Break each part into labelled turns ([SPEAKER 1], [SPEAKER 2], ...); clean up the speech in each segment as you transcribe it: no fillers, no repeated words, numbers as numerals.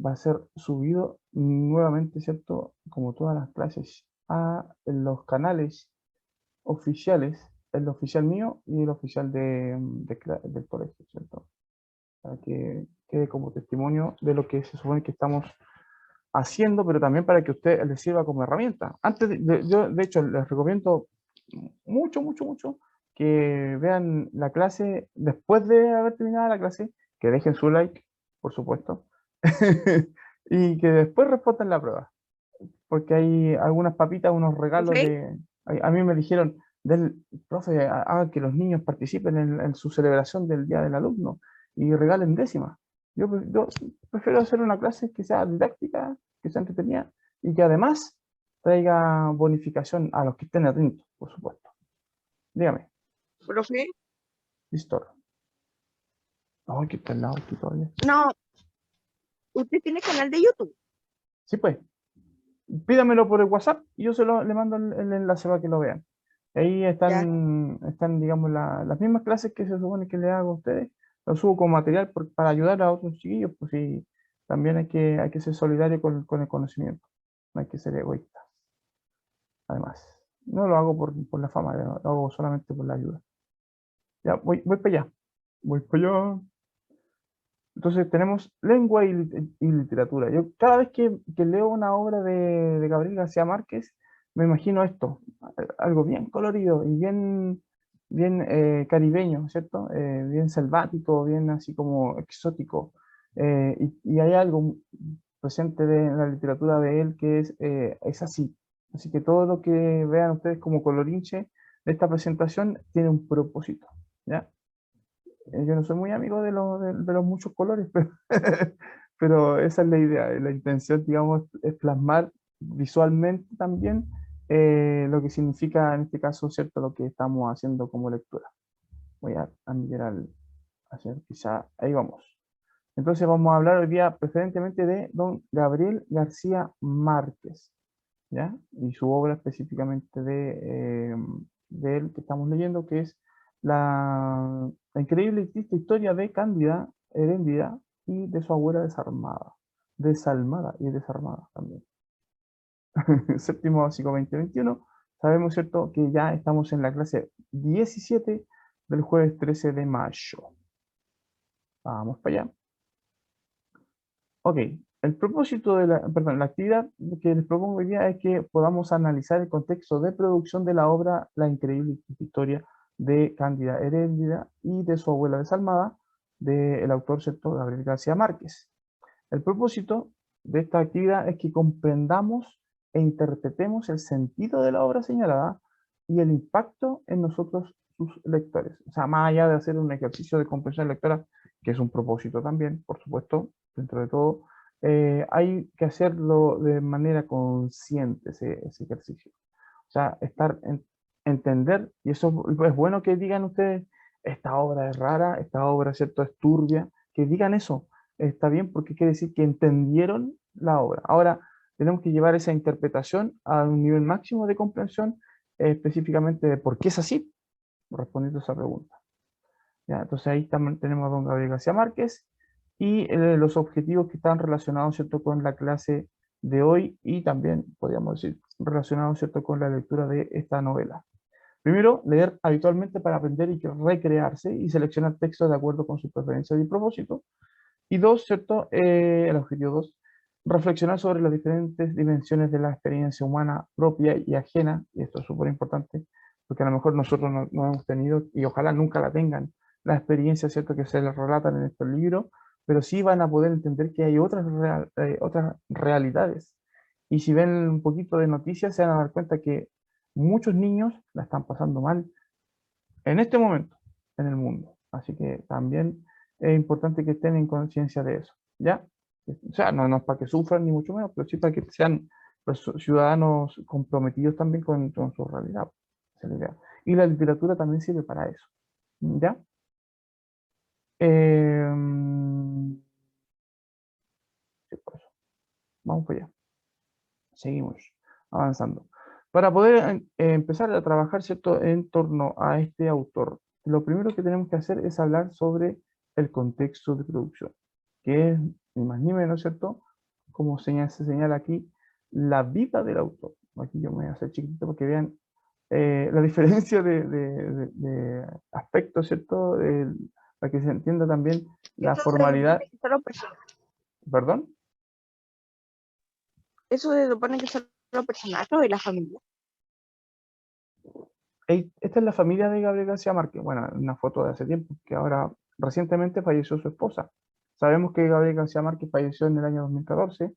[SPEAKER 1] va a ser subido nuevamente, ¿cierto? Como todas las clases, a los canales oficiales, el oficial mío y el oficial del colegio, ¿cierto? Para que quede como testimonio de lo que se supone que estamos haciendo, pero también para que a usted les sirva como herramienta. Yo, de hecho, les recomiendo mucho, mucho, mucho que vean la clase después de haber terminado la clase, que dejen su like, por supuesto, y que después respondan la prueba, porque hay algunas papitas, unos regalos
[SPEAKER 2] ¿Ok?
[SPEAKER 1] de... A mí me dijeron, del profe, haga que los niños participen en su celebración del Día del Alumno y regalen décimas. Yo prefiero hacer una clase que sea didáctica, que sea entretenida y que además traiga bonificación a los que estén atentos, por supuesto. Dígame,
[SPEAKER 2] Profe,
[SPEAKER 1] Víctor. Ay, que está al lado aquí todavía.
[SPEAKER 2] no, usted tiene canal de YouTube.
[SPEAKER 1] Sí, pues, pídamelo por el WhatsApp y yo le mando el enlace para que lo vean. Ahí
[SPEAKER 2] Ya,
[SPEAKER 1] están digamos, las mismas clases que se supone que le hago a ustedes. Lo subo como material para ayudar a otros chiquillos, pues sí, también hay que ser solidario con el conocimiento. No hay que ser egoísta, además. No lo hago por la fama, lo hago solamente por la ayuda. Ya, voy para allá. Voy para allá. Entonces tenemos lengua y literatura. Yo cada vez que leo una obra de Gabriel García Márquez, me imagino esto, algo bien colorido y bien caribeño, ¿cierto? Bien selvático, bien así como exótico. Y hay algo presente en la literatura de él que es así. Así que todo lo que vean ustedes como colorinche de esta presentación tiene un propósito, ¿ya? Yo no soy muy amigo de los muchos colores, pero esa es la idea. La intención, digamos, es plasmar visualmente también lo que significa en este caso, ¿cierto? Lo que estamos haciendo como lectura. Voy a mirar hacia quizá, ahí vamos. Entonces vamos a hablar hoy día preferentemente de don Gabriel García Márquez, ¿ya? Y su obra específicamente de él que estamos leyendo, que es la increíble y triste historia de Cándida Heréndida y de su abuela desalmada y desarmada también. Séptimo básico 2021. Sabemos, ¿cierto?, que ya estamos en la clase 17 del jueves 13 de mayo. Vamos para allá. Ok, el propósito perdón, la actividad que les propongo hoy día es que podamos analizar el contexto de producción de la obra La increíble historia de Cándida Heréndida y de su abuela desalmada, del autor, ¿cierto?, Gabriel García Márquez. El propósito de esta actividad es que comprendamos e interpretemos el sentido de la obra señalada y el impacto en nosotros, sus lectores. O sea, más allá de hacer un ejercicio de comprensión lectora, que es un propósito también, por supuesto, dentro de todo, hay que hacerlo de manera consciente ese ejercicio. O sea, entender, y eso es bueno que digan ustedes, esta obra es rara, esta obra, ¿cierto?, es turbia, que digan eso, está bien porque quiere decir que entendieron la obra. Ahora, tenemos que llevar esa interpretación a un nivel máximo de comprensión, específicamente de por qué es así, respondiendo a esa pregunta. ¿Ya? Entonces ahí también tenemos a don Gabriel García Márquez y los objetivos que están relacionados, ¿cierto?, con la clase de hoy y también, podríamos decir, relacionados, ¿cierto?, con la lectura de esta novela. Primero, leer habitualmente para aprender y recrearse y seleccionar textos de acuerdo con sus preferencias y propósito. Y dos, ¿cierto? El objetivo dos, reflexionar sobre las diferentes dimensiones de la experiencia humana propia y ajena, y esto es súper importante, porque a lo mejor nosotros no hemos tenido, y ojalá nunca la tengan, la experiencia, ¿cierto?, que se les relatan en estos libros, pero sí van a poder entender que hay otras realidades. Y si ven un poquito de noticias, se van a dar cuenta que muchos niños la están pasando mal en este momento en el mundo. Así que también es importante que estén en conciencia de eso, ¿ya? O sea, no es para que sufran ni mucho menos, pero sí para que sean pues, ciudadanos comprometidos también con su realidad. Esa es la idea. Y la literatura también sirve para eso, ¿ya? Sí, por eso. Vamos para allá. Seguimos avanzando. Para poder empezar a trabajar, ¿cierto?, en torno a este autor, lo primero que tenemos que hacer es hablar sobre el contexto de producción, que es ni más ni menos, ¿cierto?, como se señala aquí, la vida del autor. Aquí yo me voy a hacer chiquitito porque vean la diferencia de aspectos, ¿cierto? Para que se entienda también la
[SPEAKER 2] Eso se
[SPEAKER 1] formalidad.
[SPEAKER 2] supone que son los personajes.
[SPEAKER 1] ¿Perdón?
[SPEAKER 2] Eso se supone que son los personajes de la familia.
[SPEAKER 1] Esta es la familia de Gabriel García Márquez. Bueno, una foto de hace tiempo, que ahora recientemente falleció su esposa. Sabemos que Gabriel García Márquez falleció en el año 2014.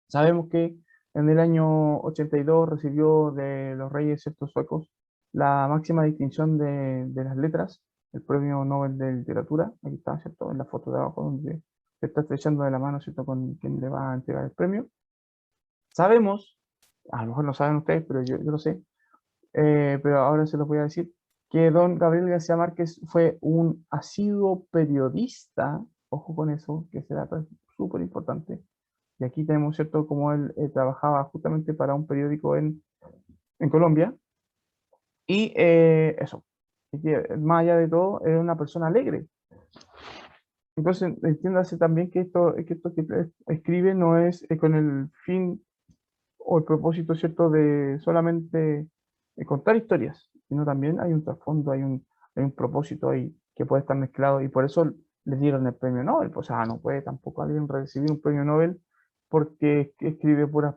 [SPEAKER 1] Sabemos que en el año 82 recibió de los reyes ciertos suecos la máxima distinción de las letras, el Premio Nobel de Literatura. Aquí está, ¿cierto? En la foto de abajo donde se está estrechando de la mano, ¿cierto? Con quien le va a entregar el premio. Sabemos, a lo mejor no saben ustedes, pero yo lo sé, pero ahora se los voy a decir, que don Gabriel García Márquez fue un asiduo periodista, ojo con eso, que ese dato es súper importante, y aquí tenemos, ¿cierto?, como él trabajaba justamente para un periódico en Colombia, y eso, y que más allá de todo, era una persona alegre. Entonces, entiéndase también que esto que escribe no es con el fin o el propósito, ¿cierto?, de solamente contar historias, sino también hay un trasfondo, hay un propósito ahí que puede estar mezclado y por eso le dieron el premio Nobel. Pues, no puede tampoco alguien recibir un premio Nobel porque escribe puras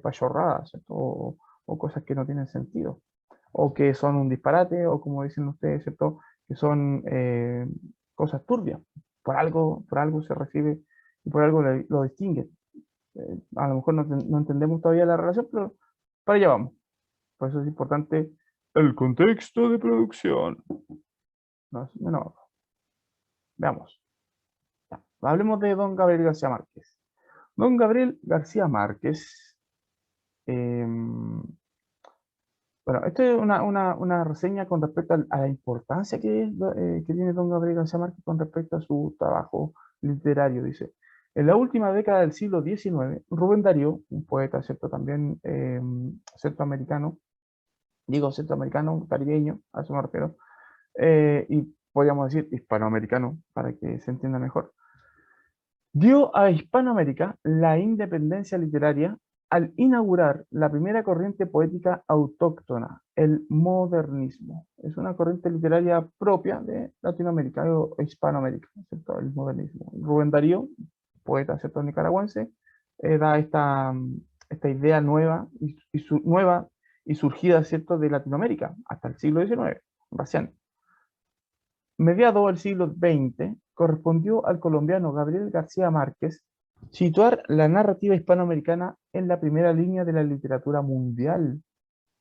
[SPEAKER 1] pachorradas, ¿cierto? O cosas que no tienen sentido, o que son un disparate, o como dicen ustedes, ¿cierto?, que son cosas turbias. Por algo se recibe y por algo lo distingue. A lo mejor no entendemos todavía la relación, pero para allá vamos. Por eso es importante el contexto de producción. No es menor. Veamos. Ya, hablemos de don Gabriel García Márquez. Don Gabriel García Márquez, bueno, esto es una reseña con respecto a la importancia que tiene don Gabriel García Márquez con respecto a su trabajo literario. Dice, en la última década del siglo XIX, Rubén Darío, un poeta, ¿cierto?, también centroamericano, digo centroamericano, caribeño, a eso me refiero, y podríamos decir hispanoamericano, para que se entienda mejor, dio a Hispanoamérica la independencia literaria al inaugurar la primera corriente poética autóctona, el modernismo. Es una corriente literaria propia de Latinoamérica o Hispanoamérica, ¿cierto? El modernismo. Rubén Darío, poeta, ¿cierto?, nicaragüense, da esta idea nueva nueva y surgida, ¿cierto?, de Latinoamérica hasta el siglo XIX, recién. Mediado el siglo XX, correspondió al colombiano Gabriel García Márquez situar la narrativa hispanoamericana en la primera línea de la literatura mundial,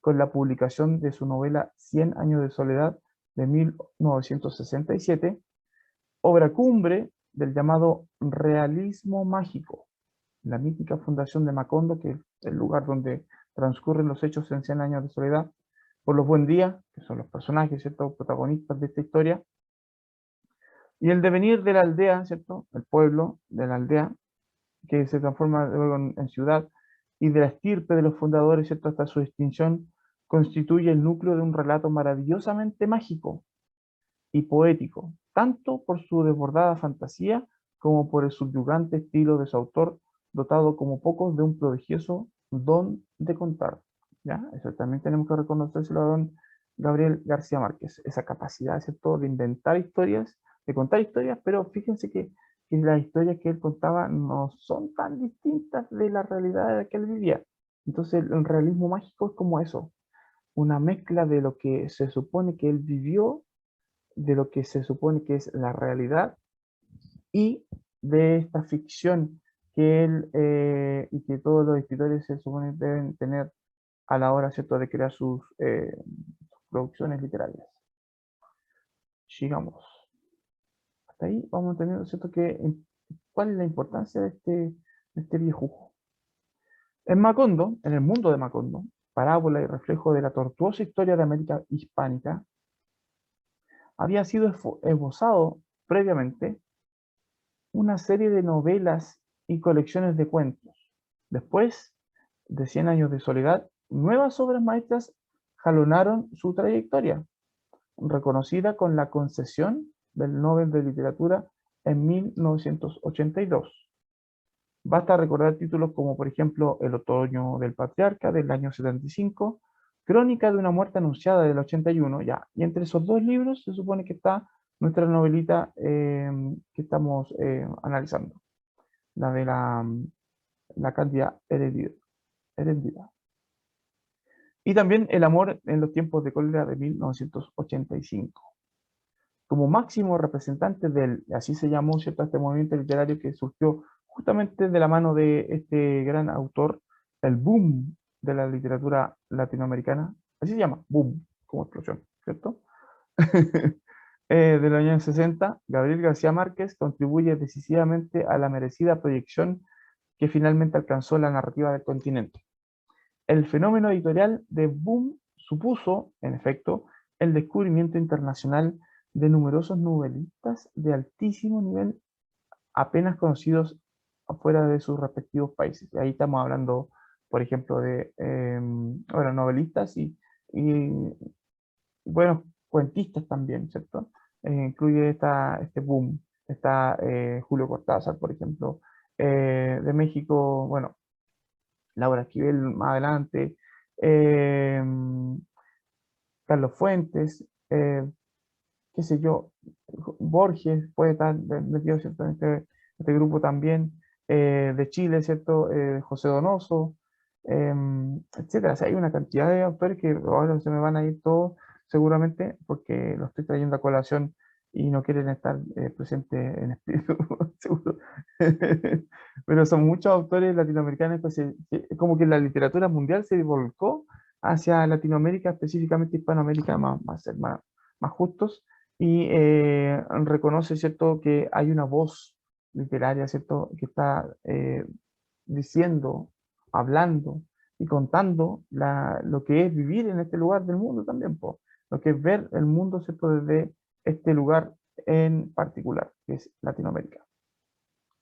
[SPEAKER 1] con la publicación de su novela Cien años de soledad de 1967, obra cumbre del llamado realismo mágico, la mítica fundación de Macondo, que es el lugar donde transcurren los hechos en Cien años de soledad, por los Buendía, que son los personajes, ¿cierto?, protagonistas de esta historia, y el devenir de la aldea, ¿cierto?, el pueblo de la aldea, que se transforma luego en ciudad, y de la estirpe de los fundadores, ¿cierto?, hasta su extinción, constituye el núcleo de un relato maravillosamente mágico y poético, tanto por su desbordada fantasía como por el subyugante estilo de su autor, dotado como pocos de un prodigioso don de contar. ¿Ya? Eso también tenemos que reconocérselo a don Gabriel García Márquez, esa capacidad, ¿cierto?, de inventar historias, de contar historias, pero fíjense que las historias que él contaba no son tan distintas de la realidad de la que él vivía. Entonces el realismo mágico es como eso, una mezcla de lo que se supone que él vivió, de lo que se supone que es la realidad y de esta ficción que él y que todos los escritores se supone deben tener a la hora, ¿cierto?, de crear sus producciones literarias. Sigamos. Hasta ahí vamos entendiendo, ¿cierto?, cuál es la importancia de este viejujo. En Macondo, en el mundo de Macondo, parábola y reflejo de la tortuosa historia de América hispánica, había sido esbozado previamente una serie de novelas y colecciones de cuentos. Después de 100 años de soledad, nuevas obras maestras jalonaron su trayectoria, reconocida con la concesión del Nobel de Literatura en 1982. Basta recordar títulos como, por ejemplo, El otoño del patriarca del año 75, Crónica de una muerte anunciada del 81, ya. Y entre esos dos libros se supone que está nuestra novelita que estamos analizando, la de la Cándida Heréndida. Y también El amor en los tiempos de cólera de 1985. Como máximo representante del, así se llamó, ¿cierto?, este movimiento literario que surgió justamente de la mano de este gran autor, el boom de la literatura latinoamericana, así se llama, boom, como explosión, ¿cierto? De los años 60, Gabriel García Márquez contribuye decisivamente a la merecida proyección que finalmente alcanzó la narrativa del continente. El fenómeno editorial de boom supuso, en efecto, el descubrimiento internacional de numerosos novelistas de altísimo nivel apenas conocidos afuera de sus respectivos países. Y ahí estamos hablando, por ejemplo, de bueno, novelistas y, bueno, cuentistas también, ¿cierto? Incluye este boom. Está Julio Cortázar, por ejemplo. De México, bueno, Laura Esquivel más adelante. eh, Carlos Fuentes, qué sé yo, Borges puede estar metido, ¿cierto?, en este grupo también, de Chile, ¿cierto? José Donoso, etcétera. O sea, hay una cantidad de autores que ahora se me van a ir todos seguramente porque lo estoy trayendo a colación y no quieren estar presentes en espíritu, seguro. Pero son muchos autores latinoamericanos, pues, como que la literatura mundial se volcó hacia Latinoamérica, específicamente Hispanoamérica, más justos, y reconoce, ¿cierto?, que hay una voz literaria, ¿cierto?, que está diciendo, hablando y contando lo que es vivir en este lugar del mundo también, po, lo que es ver el mundo, ¿cierto?, desde este lugar en particular, que es Latinoamérica,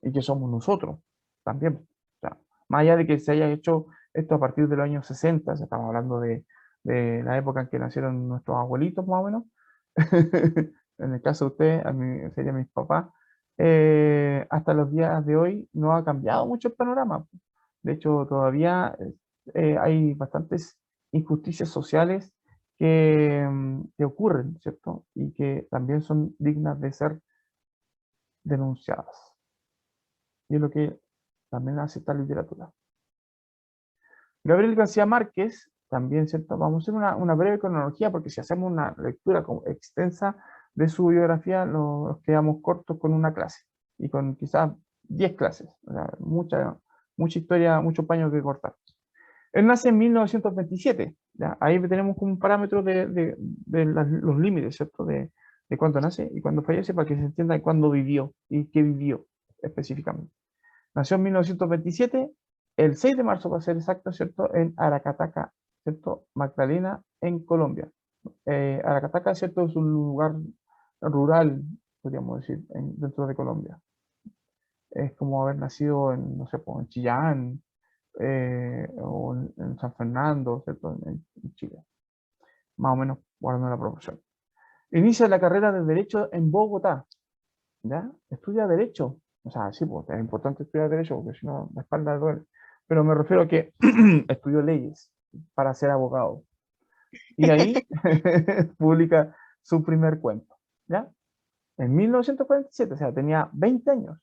[SPEAKER 1] y que somos nosotros también. O sea, más allá de que se haya hecho esto a partir de los años 60, o sea, estamos hablando de la época en que nacieron nuestros abuelitos, más o menos. En el caso de usted, a mí sería mis papás. Hasta los días de hoy no ha cambiado mucho el panorama. De hecho, todavía hay bastantes injusticias sociales que ocurren, ¿cierto? Y que también son dignas de ser denunciadas. Y es lo que también hace esta literatura. Gabriel García Márquez, también, ¿cierto? Vamos a hacer una breve cronología, porque si hacemos una lectura extensa de su biografía, nos quedamos cortos con una clase, y con quizás 10 clases. O sea, mucha historia, mucho paño que cortar. Él nace en 1927, ¿ya? Ahí tenemos como un parámetro de los límites, ¿cierto? De cuándo nace y cuándo fallece, para que se entienda cuándo vivió y qué vivió específicamente. Nació en 1927, el 6 de marzo, para ser exacto, ¿cierto?, en Aracataca, ¿cierto?, Magdalena, en Colombia. Aracataca, ¿cierto?, es un lugar rural, podríamos decir, dentro de Colombia. Es como haber nacido en, no sé, pues, en Chillán, o en San Fernando, ¿cierto?, en Chile. Más o menos guardando la proporción. Inicia la carrera de Derecho en Bogotá, ¿ya? Estudia Derecho. O sea, sí, pues es importante estudiar Derecho porque si no, la espalda duele. Pero me refiero a que estudió leyes para ser abogado. Y ahí publica su primer cuento, ¿ya? En 1947, o sea, tenía 20 años.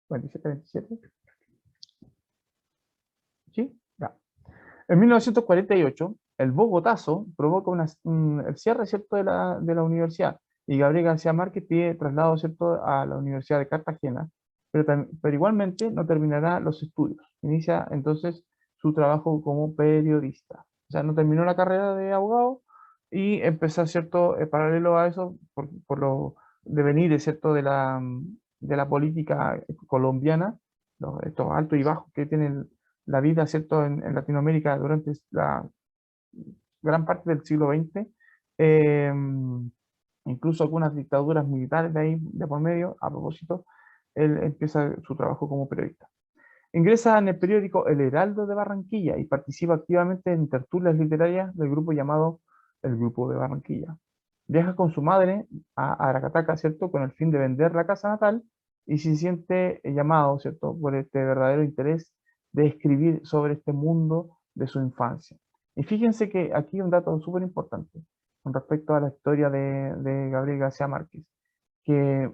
[SPEAKER 1] 27, 27. ¿Sí? Ya. En 1948, el Bogotazo provoca el cierre, ¿cierto?, de la universidad, y Gabriel García Márquez pide traslado, ¿cierto?, a la Universidad de Cartagena, pero igualmente no terminará los estudios. Inicia entonces su trabajo como periodista. O sea, no terminó la carrera de abogado y empezó, ¿cierto?, paralelo a eso, por lo devenir, ¿cierto?, de la política colombiana, estos altos y bajos que tienen la vida, ¿cierto?, en Latinoamérica durante la gran parte del siglo XX, eh, incluso algunas dictaduras militares de ahí de por medio. A propósito, él empieza su trabajo como periodista. Ingresa en el periódico El Heraldo de Barranquilla y participa activamente en tertulias literarias del grupo llamado El Grupo de Barranquilla. Viaja con su madre a Aracataca, ¿cierto?, con el fin de vender la casa natal y se siente llamado, ¿cierto?, por este verdadero interés de escribir sobre este mundo de su infancia. Y fíjense que aquí un dato súper importante con respecto a la historia de Gabriel García Márquez, que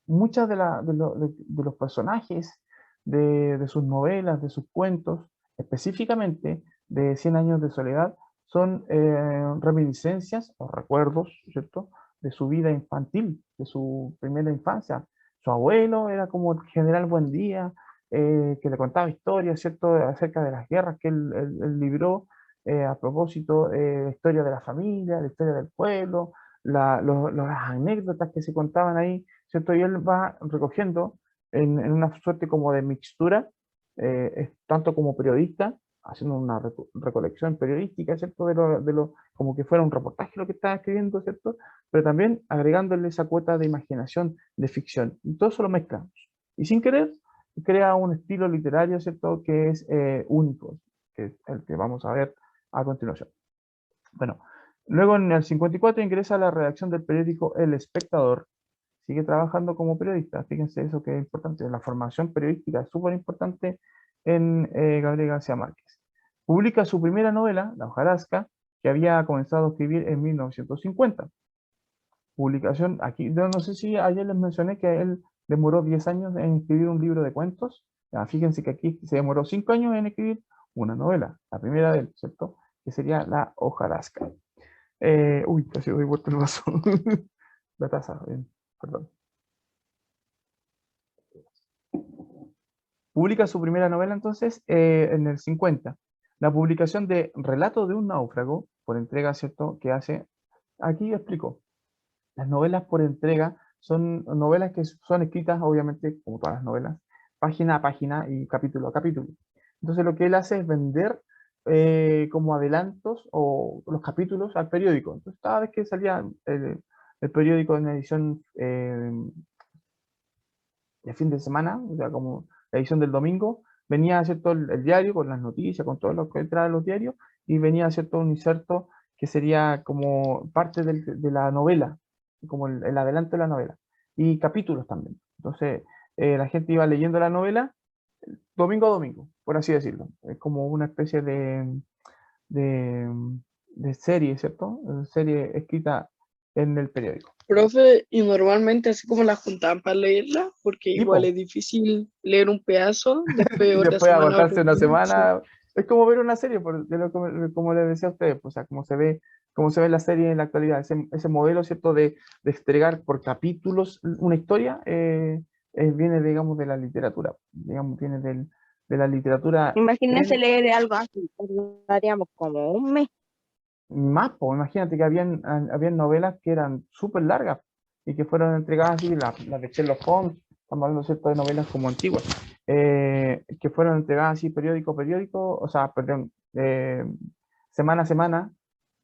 [SPEAKER 1] muchas de los personajes de sus novelas, de sus cuentos, específicamente de Cien años de soledad, son reminiscencias o recuerdos, ¿cierto?, de su vida infantil, de su primera infancia. Su abuelo era como el general Buendía, que le contaba historias, ¿cierto?, acerca de las guerras que él libró, a propósito, la historia de la familia, la historia del pueblo, las anécdotas que se contaban ahí, ¿cierto? Y él va recogiendo en una suerte como de mixtura, tanto como periodista, haciendo una recolección periodística, ¿cierto? Como que fuera un reportaje lo que estaba escribiendo, ¿cierto? Pero también agregándole esa cuota de imaginación, de ficción. Y todo eso lo mezclamos. Y sin querer, crea un estilo literario, ¿cierto? Que es único, que es el que vamos a ver a continuación. Bueno, luego en el 54 ingresa a la redacción del periódico El Espectador. Sigue trabajando como periodista. Fíjense eso que es importante. La formación periodística es súper importante en Gabriel García Márquez. Publica su primera novela, La hojarasca, que había comenzado a escribir en 1950. Publicación, aquí, yo no sé si ayer les mencioné que él demoró 10 años en escribir un libro de cuentos. Ya, fíjense que aquí se demoró 5 años en escribir una novela, la primera de él, ¿cierto? Que sería La hojarasca. Uy, casi doy vuelta el vaso. La taza, bien, perdón. Publica su primera novela entonces en el 50. La publicación de Relato de un náufrago, por entrega, ¿cierto? Que hace, aquí explico, las novelas por entrega son novelas que son escritas, obviamente, como todas las novelas, página a página y capítulo a capítulo. Entonces lo que él hace es vender como adelantos o los capítulos al periódico. Entonces cada vez que salía el periódico en edición de fin de semana, o sea, como la edición del domingo, venía, ¿cierto?, el diario con las noticias, con todo lo que entraba en los diarios, y venía, ¿cierto?, un inserto que sería como parte de la novela, como el adelanto de la novela, y capítulos también. Entonces, la gente iba leyendo la novela domingo a domingo, por así decirlo. Es como una especie de, de serie, ¿cierto? Serie escrita en el periódico.
[SPEAKER 3] Profe, y normalmente así como la juntaban para leerla, porque igual
[SPEAKER 1] Tipo,
[SPEAKER 3] es difícil leer un pedazo, después
[SPEAKER 1] y
[SPEAKER 3] otra
[SPEAKER 1] después
[SPEAKER 3] semana otro
[SPEAKER 1] aguantarse una
[SPEAKER 3] pedazo.
[SPEAKER 1] semana. Es como ver una serie, como les decía a ustedes, pues, o sea, como se ve la serie en la actualidad, ese modelo, ¿cierto?, de entregar por capítulos una historia, viene, digamos, de la literatura, digamos, viene de la literatura
[SPEAKER 2] Imagínense
[SPEAKER 1] en
[SPEAKER 2] leer algo así, tardaríamos como un mes.
[SPEAKER 1] más, pues, imagínate que habían novelas que eran súper largas y que fueron entregadas así, las de Sherlock Holmes, estamos hablando, ¿cierto?, de novelas como antiguas, que fueron entregadas así periódico a periódico, o sea, perdón, semana a semana,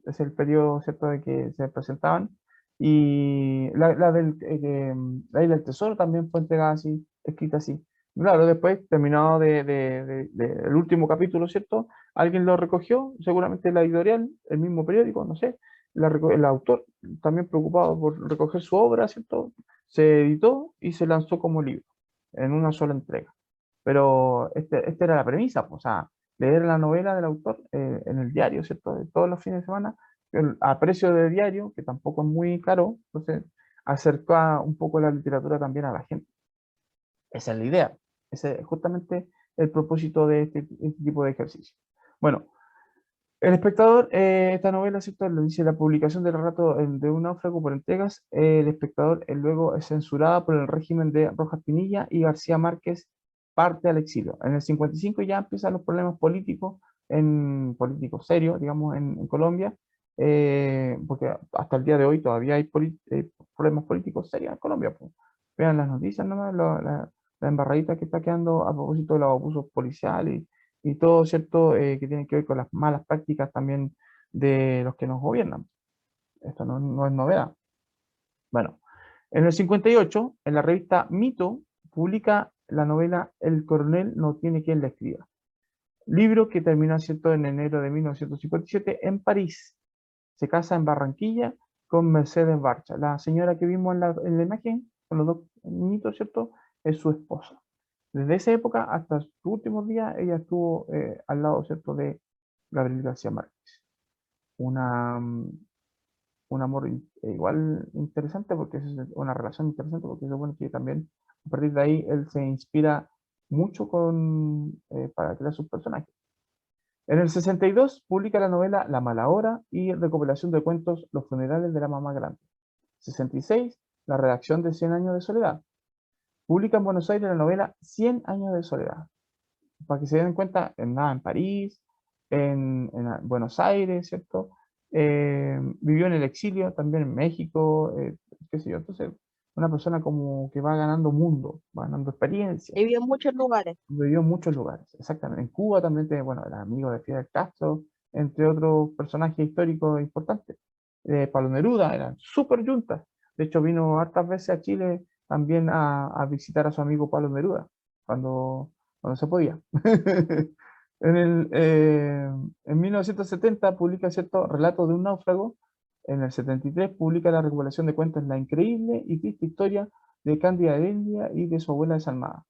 [SPEAKER 1] es el periodo, ¿cierto?, de que se presentaban, y la Isla del Tesoro también fue entregada así, escrita así. Claro, después, terminado el último capítulo, ¿cierto? Alguien lo recogió, seguramente la editorial, el mismo periódico, no sé, el autor, también preocupado por recoger su obra, ¿cierto? Se editó y se lanzó como libro, en una sola entrega. Pero esta era la premisa, pues, o sea, leer la novela del autor en el diario, ¿cierto? De todos los fines de semana, a precio de diario, que tampoco es muy caro, entonces acerca un poco la literatura también a la gente. Esa es la idea. Ese es justamente el propósito de este tipo de ejercicio. Bueno, El Espectador, esta novela, ¿cierto? Lo dice la publicación del relato de un náufrago por entregas. El Espectador luego es censurada por el régimen de Rojas Pinilla y García Márquez parte al exilio. En el 55 ya empiezan los problemas políticos serios, digamos, en Colombia, porque hasta el día de hoy todavía hay problemas políticos serios en Colombia, pues. Vean las noticias nomás, la embarradita que está quedando a propósito de los abusos policiales y todo, ¿cierto?, que tiene que ver con las malas prácticas también de los que nos gobiernan. Esto no es novedad. Bueno, en el 58, en la revista Mito, publica la novela El coronel no tiene quien la escriba. Libro que terminó, ¿cierto?, en enero de 1957 en París. Se casa en Barranquilla con Mercedes Barcha. La señora que vimos en la imagen, con los dos niñitos, ¿cierto? es su esposa. Desde esa época hasta sus últimos días, ella estuvo al lado, ¿cierto?, de Gabriel García Márquez. Una, un amor igual interesante, porque es una relación interesante, porque se supone que también a partir de ahí él se inspira mucho para crear sus personajes. En el 62 publica la novela La mala hora y recopilación de cuentos Los funerales de la mamá grande. 66, la redacción de 100 años de soledad. Publica en Buenos Aires la novela 100 años de soledad. Para que se den cuenta, en París, en Buenos Aires, ¿cierto? Vivió en el exilio, también en México, qué sé yo. Entonces, una persona como que va ganando mundo, va ganando experiencia.
[SPEAKER 2] Vivió en muchos lugares.
[SPEAKER 1] Vivió en muchos lugares, exactamente. En Cuba también, bueno, era amigo de Fidel Castro, entre otros personajes históricos importantes. Pablo Neruda, eran súper yuntas. De hecho, vino hartas veces a Chile también a visitar a su amigo Pablo Neruda, cuando se podía. En 1970 publica cierto Relato de un náufrago. En el 73 publica la recopilación de cuentos La increíble y triste historia de Cándida Heredia y de su abuela desalmada.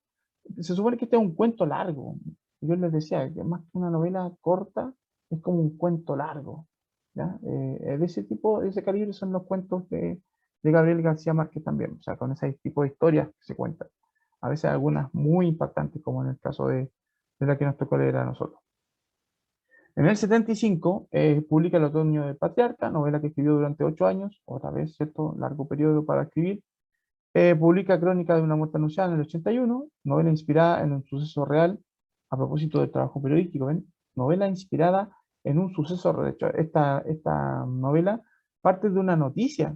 [SPEAKER 1] Se supone que este es un cuento largo. Yo les decía que más que una novela corta, es como un cuento largo. ¿Ya? De ese tipo, de ese calibre son los cuentos de Gabriel García Márquez también. O sea, con ese tipo de historias que se cuentan. A veces algunas muy impactantes, como en el caso de la que nos tocó leer a nosotros. En el 75 publica El otoño del patriarca, novela que escribió durante 8 años, otra vez, ¿cierto? Largo periodo para escribir. Publica Crónica de una muerte anunciada en el 81, novela inspirada en un suceso real, a propósito del trabajo periodístico, ¿ven? Novela inspirada en un suceso real. De hecho, esta novela parte de una noticia,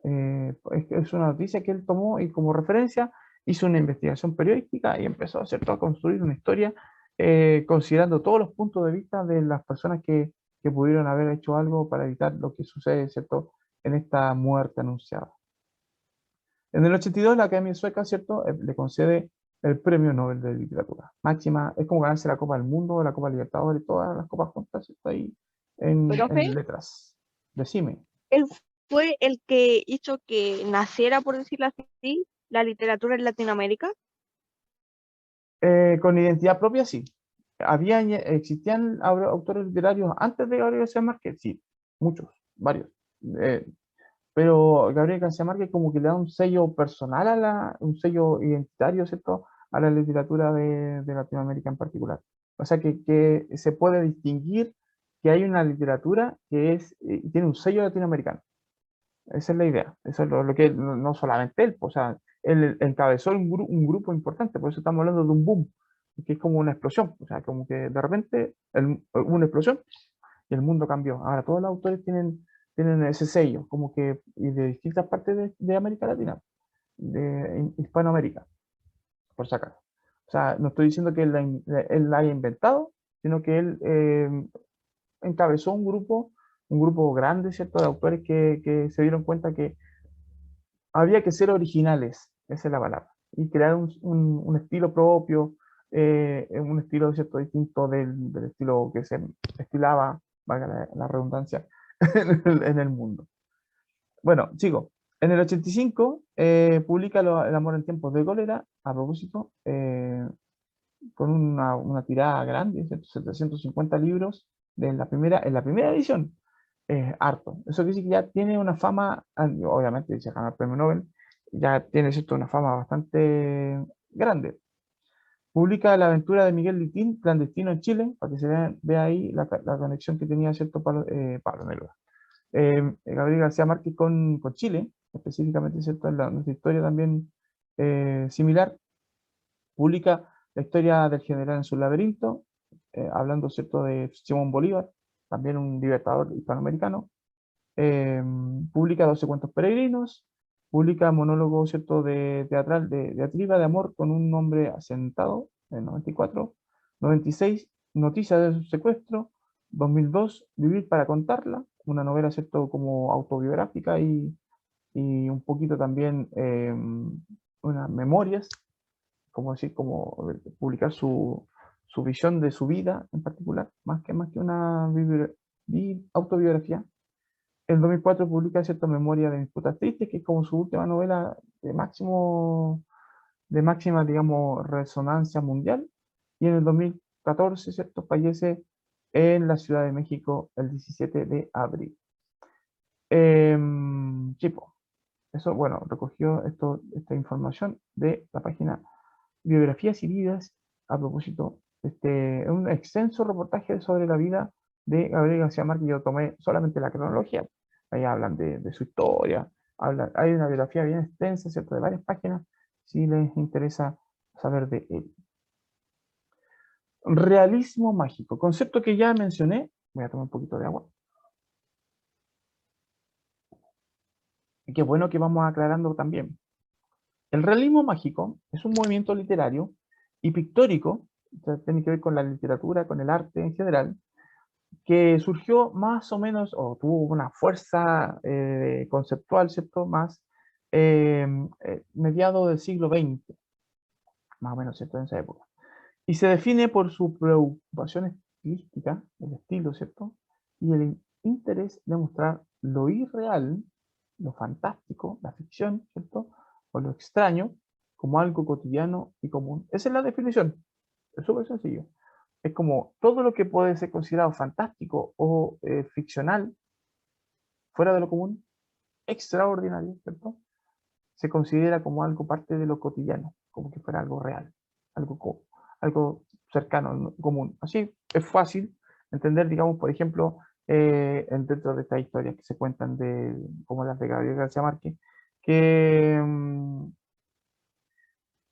[SPEAKER 1] es una noticia que él tomó y como referencia hizo una investigación periodística y empezó, ¿cierto?, a construir una historia considerando todos los puntos de vista de las personas que pudieron haber hecho algo para evitar lo que sucede, ¿cierto?, en esta muerte anunciada. En el 82 la Academia Sueca, ¿cierto?, le concede el Premio Nobel de Literatura. Máxima, es como ganarse la Copa del Mundo, la Copa Libertadores, todas las copas juntas, ¿cierto?, ahí
[SPEAKER 2] Profe,
[SPEAKER 1] en letras. Decime.
[SPEAKER 2] él fue el que hizo que naciera, por decirlo así, la literatura en Latinoamérica.
[SPEAKER 1] Con identidad propia, sí. Existían autores literarios antes de Gabriel García Márquez, sí, muchos, varios. Eh, pero Gabriel García Márquez como que le da un sello personal un sello identitario, ¿cierto?, a la literatura de Latinoamérica en particular. O sea que se puede distinguir que hay una literatura que tiene un sello latinoamericano. Esa es la idea. Eso es lo que no solamente él, o sea, él encabezó un grupo importante, por eso estamos hablando de un boom, que es como una explosión, o sea, como que de repente hubo una explosión y el mundo cambió. Ahora todos los autores tienen ese sello, como que y de distintas partes de América Latina, de Hispanoamérica, por si acaso. O sea, no estoy diciendo que él la haya inventado, sino que él encabezó un grupo grande, ¿cierto?, de autores que se dieron cuenta que había que ser originales, esa es la palabra, y crear un estilo propio, un estilo, ¿cierto?, distinto del estilo que se estilaba, valga la redundancia, en el mundo. Bueno, sigo. En el 85 publica El amor en tiempos de cólera, a propósito, con una tirada grande, 750 libros en la primera edición. Harto. Eso quiere decir que ya tiene una fama, obviamente, dice ganar el premio Nobel, ya tiene, ¿cierto?, una fama bastante grande. Publica La aventura de Miguel Litín, clandestino en Chile, para que se vea ahí la conexión que tenía, ¿cierto?, Pablo Neruda. Gabriel García Márquez con Chile, específicamente, ¿cierto?, en nuestra historia también similar. Publica la historia del general en su laberinto, hablando, ¿cierto?, de Simón Bolívar, también un libertador hispanoamericano. Publica 12 cuentos peregrinos, publica monólogo, ¿cierto?, teatral de Atriba de amor con un hombre asentado en 94, 96, Noticia de su secuestro, 2002, Vivir para contarla, una novela, ¿cierto?, como autobiográfica y un poquito también unas memorias, como decir, como publicar su visión de su vida en particular, más que una autobiografía. En 2004 publica cierta Memoria de mis putas tristes, que es como su última novela de máximo de máxima, digamos, resonancia mundial, y en el 2014, ¿cierto? Fallece en la Ciudad de México el 17 de abril. Chipo, eso, bueno, recogió esta información de la página Biografías y Vidas a propósito, un extenso reportaje sobre la vida de Gabriel García Márquez. Yo tomé solamente la cronología, ahí hablan de su historia, hay una biografía bien extensa, ¿cierto? De varias páginas, si les interesa saber de él. Realismo mágico, concepto que ya mencioné. Voy a tomar un poquito de agua. Y qué bueno que vamos aclarando también. El realismo mágico es un movimiento literario y pictórico, o sea, tiene que ver con la literatura, con el arte en general, que surgió más o menos, o tuvo una fuerza conceptual, ¿cierto? Más mediado del siglo XX, más o menos, ¿cierto? En esa época. Y se define por su preocupación estilística, el estilo, ¿cierto? Y el interés de mostrar lo irreal, lo fantástico, la ficción, ¿cierto? O lo extraño, como algo cotidiano y común. Esa es la definición. Es súper sencillo. Es como todo lo que puede ser considerado fantástico o ficcional, fuera de lo común, extraordinario, ¿cierto? Se considera como algo parte de lo cotidiano, como que fuera algo real, algo cercano, común. Así es fácil entender, digamos, por ejemplo, dentro de estas historias que se cuentan como las de Gabriel García Márquez, que,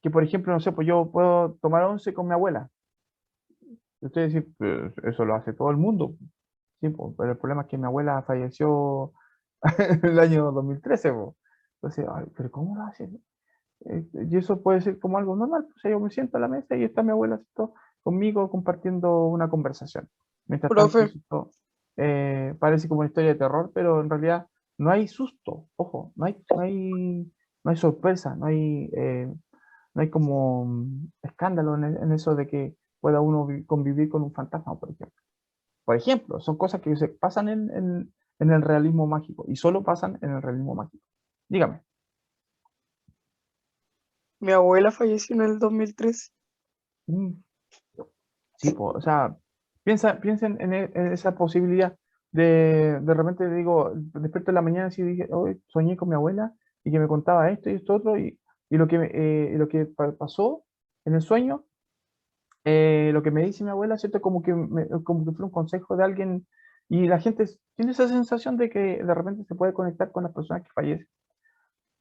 [SPEAKER 1] que por ejemplo, no sé, pues yo puedo tomar once con mi abuela. Y ustedes dicen, "Pues, eso lo hace todo el mundo". Sí, pues, pero el problema es que mi abuela falleció en el año 2013, pues. Entonces, ay, pero ¿cómo lo hace? Y eso puede ser como algo normal, pues yo me siento a la mesa y está mi abuela, ¿cierto? Conmigo compartiendo una conversación. Mientras tanto,
[SPEAKER 3] Profe,
[SPEAKER 1] ¿cierto? Parece como una historia de terror, pero en realidad no hay susto, ojo, no hay sorpresa, no hay como escándalo en eso de que pueda uno convivir con un fantasma, por ejemplo. Por ejemplo, son cosas que se pasan en el realismo mágico y solo pasan en el realismo mágico. Dígame.
[SPEAKER 3] mi abuela falleció en el 2003.
[SPEAKER 1] Mm, Sí, po, o sea, piensen en esa posibilidad de repente digo, despierto en la mañana y dije, hoy soñé con mi abuela y que me contaba esto y esto otro y lo que pasó en el sueño, lo que me dice mi abuela, ¿cierto? Como que fue un consejo de alguien y la gente tiene esa sensación de que de repente se puede conectar con las personas que fallecen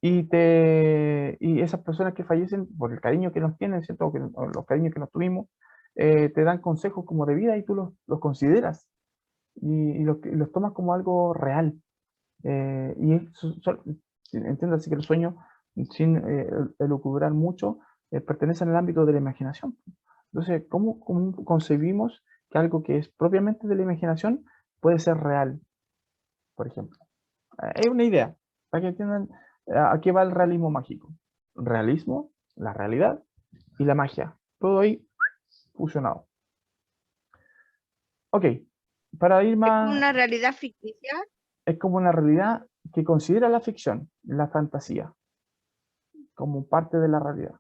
[SPEAKER 1] y esas personas que fallecen por el cariño que nos tienen, ¿cierto? O los cariños que nos tuvimos, te dan consejos como de vida y tú los consideras y los tomas como algo real. Entiéndase que los sueños, sin elucubrar mucho, pertenecen al ámbito de la imaginación. Entonces, ¿cómo concebimos que algo que es propiamente de la imaginación puede ser real, por ejemplo? Es una idea, para que entiendan a qué va el realismo mágico. Realismo, la realidad y la magia. Todo ahí fusionado. Ok, para ir
[SPEAKER 2] Es como
[SPEAKER 1] más,
[SPEAKER 2] una realidad ficticia.
[SPEAKER 1] es como una realidad que considera la ficción, la fantasía, como parte de la realidad.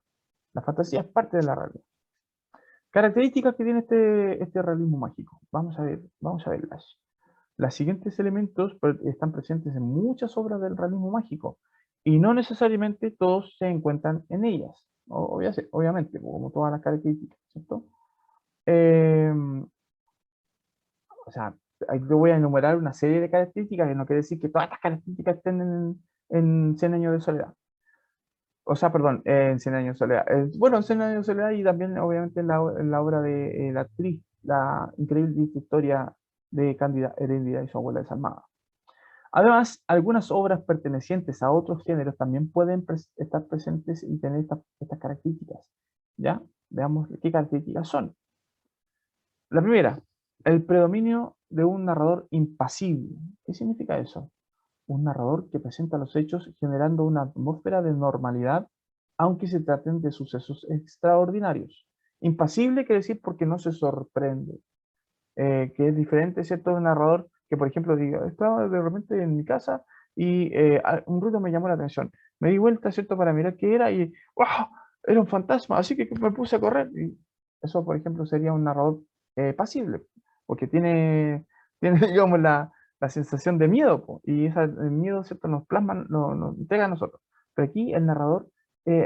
[SPEAKER 1] La fantasía es parte de la realidad. Características que tiene este realismo mágico. Vamos a verlas. Los siguientes elementos están presentes en muchas obras del realismo mágico y no necesariamente todos se encuentran en ellas, obviamente, como todas las características, ¿cierto? Eh, o sea, ahí te voy a enumerar una serie de características, que no quiere decir que todas estas características estén en 100 años de soledad. O sea, perdón, en 100 años de soledad. Bueno, en 100 años de soledad y también, obviamente, en la obra de la actriz, la increíble historia de Cándida Heredia y su abuela desarmada. Además, algunas obras pertenecientes a otros géneros también pueden estar presentes y tener estas características. ¿Ya? Veamos qué características son. La primera, el predominio de un narrador impasible. ¿Qué significa eso? Un narrador que presenta los hechos generando una atmósfera de normalidad, aunque se traten de sucesos extraordinarios. Impasible quiere decir porque no se sorprende, que es diferente, ¿cierto? De un narrador que, por ejemplo, diga, estaba de repente en mi casa y un ruido me llamó la atención. Me di vuelta, ¿cierto? Para mirar qué era y ¡wow! era un fantasma, así que me puse a correr. Y eso, por ejemplo, sería un narrador pasible, porque tiene digamos, la sensación de miedo, po, y el miedo, ¿cierto?, nos plasma, nos entrega a nosotros. Pero aquí el narrador,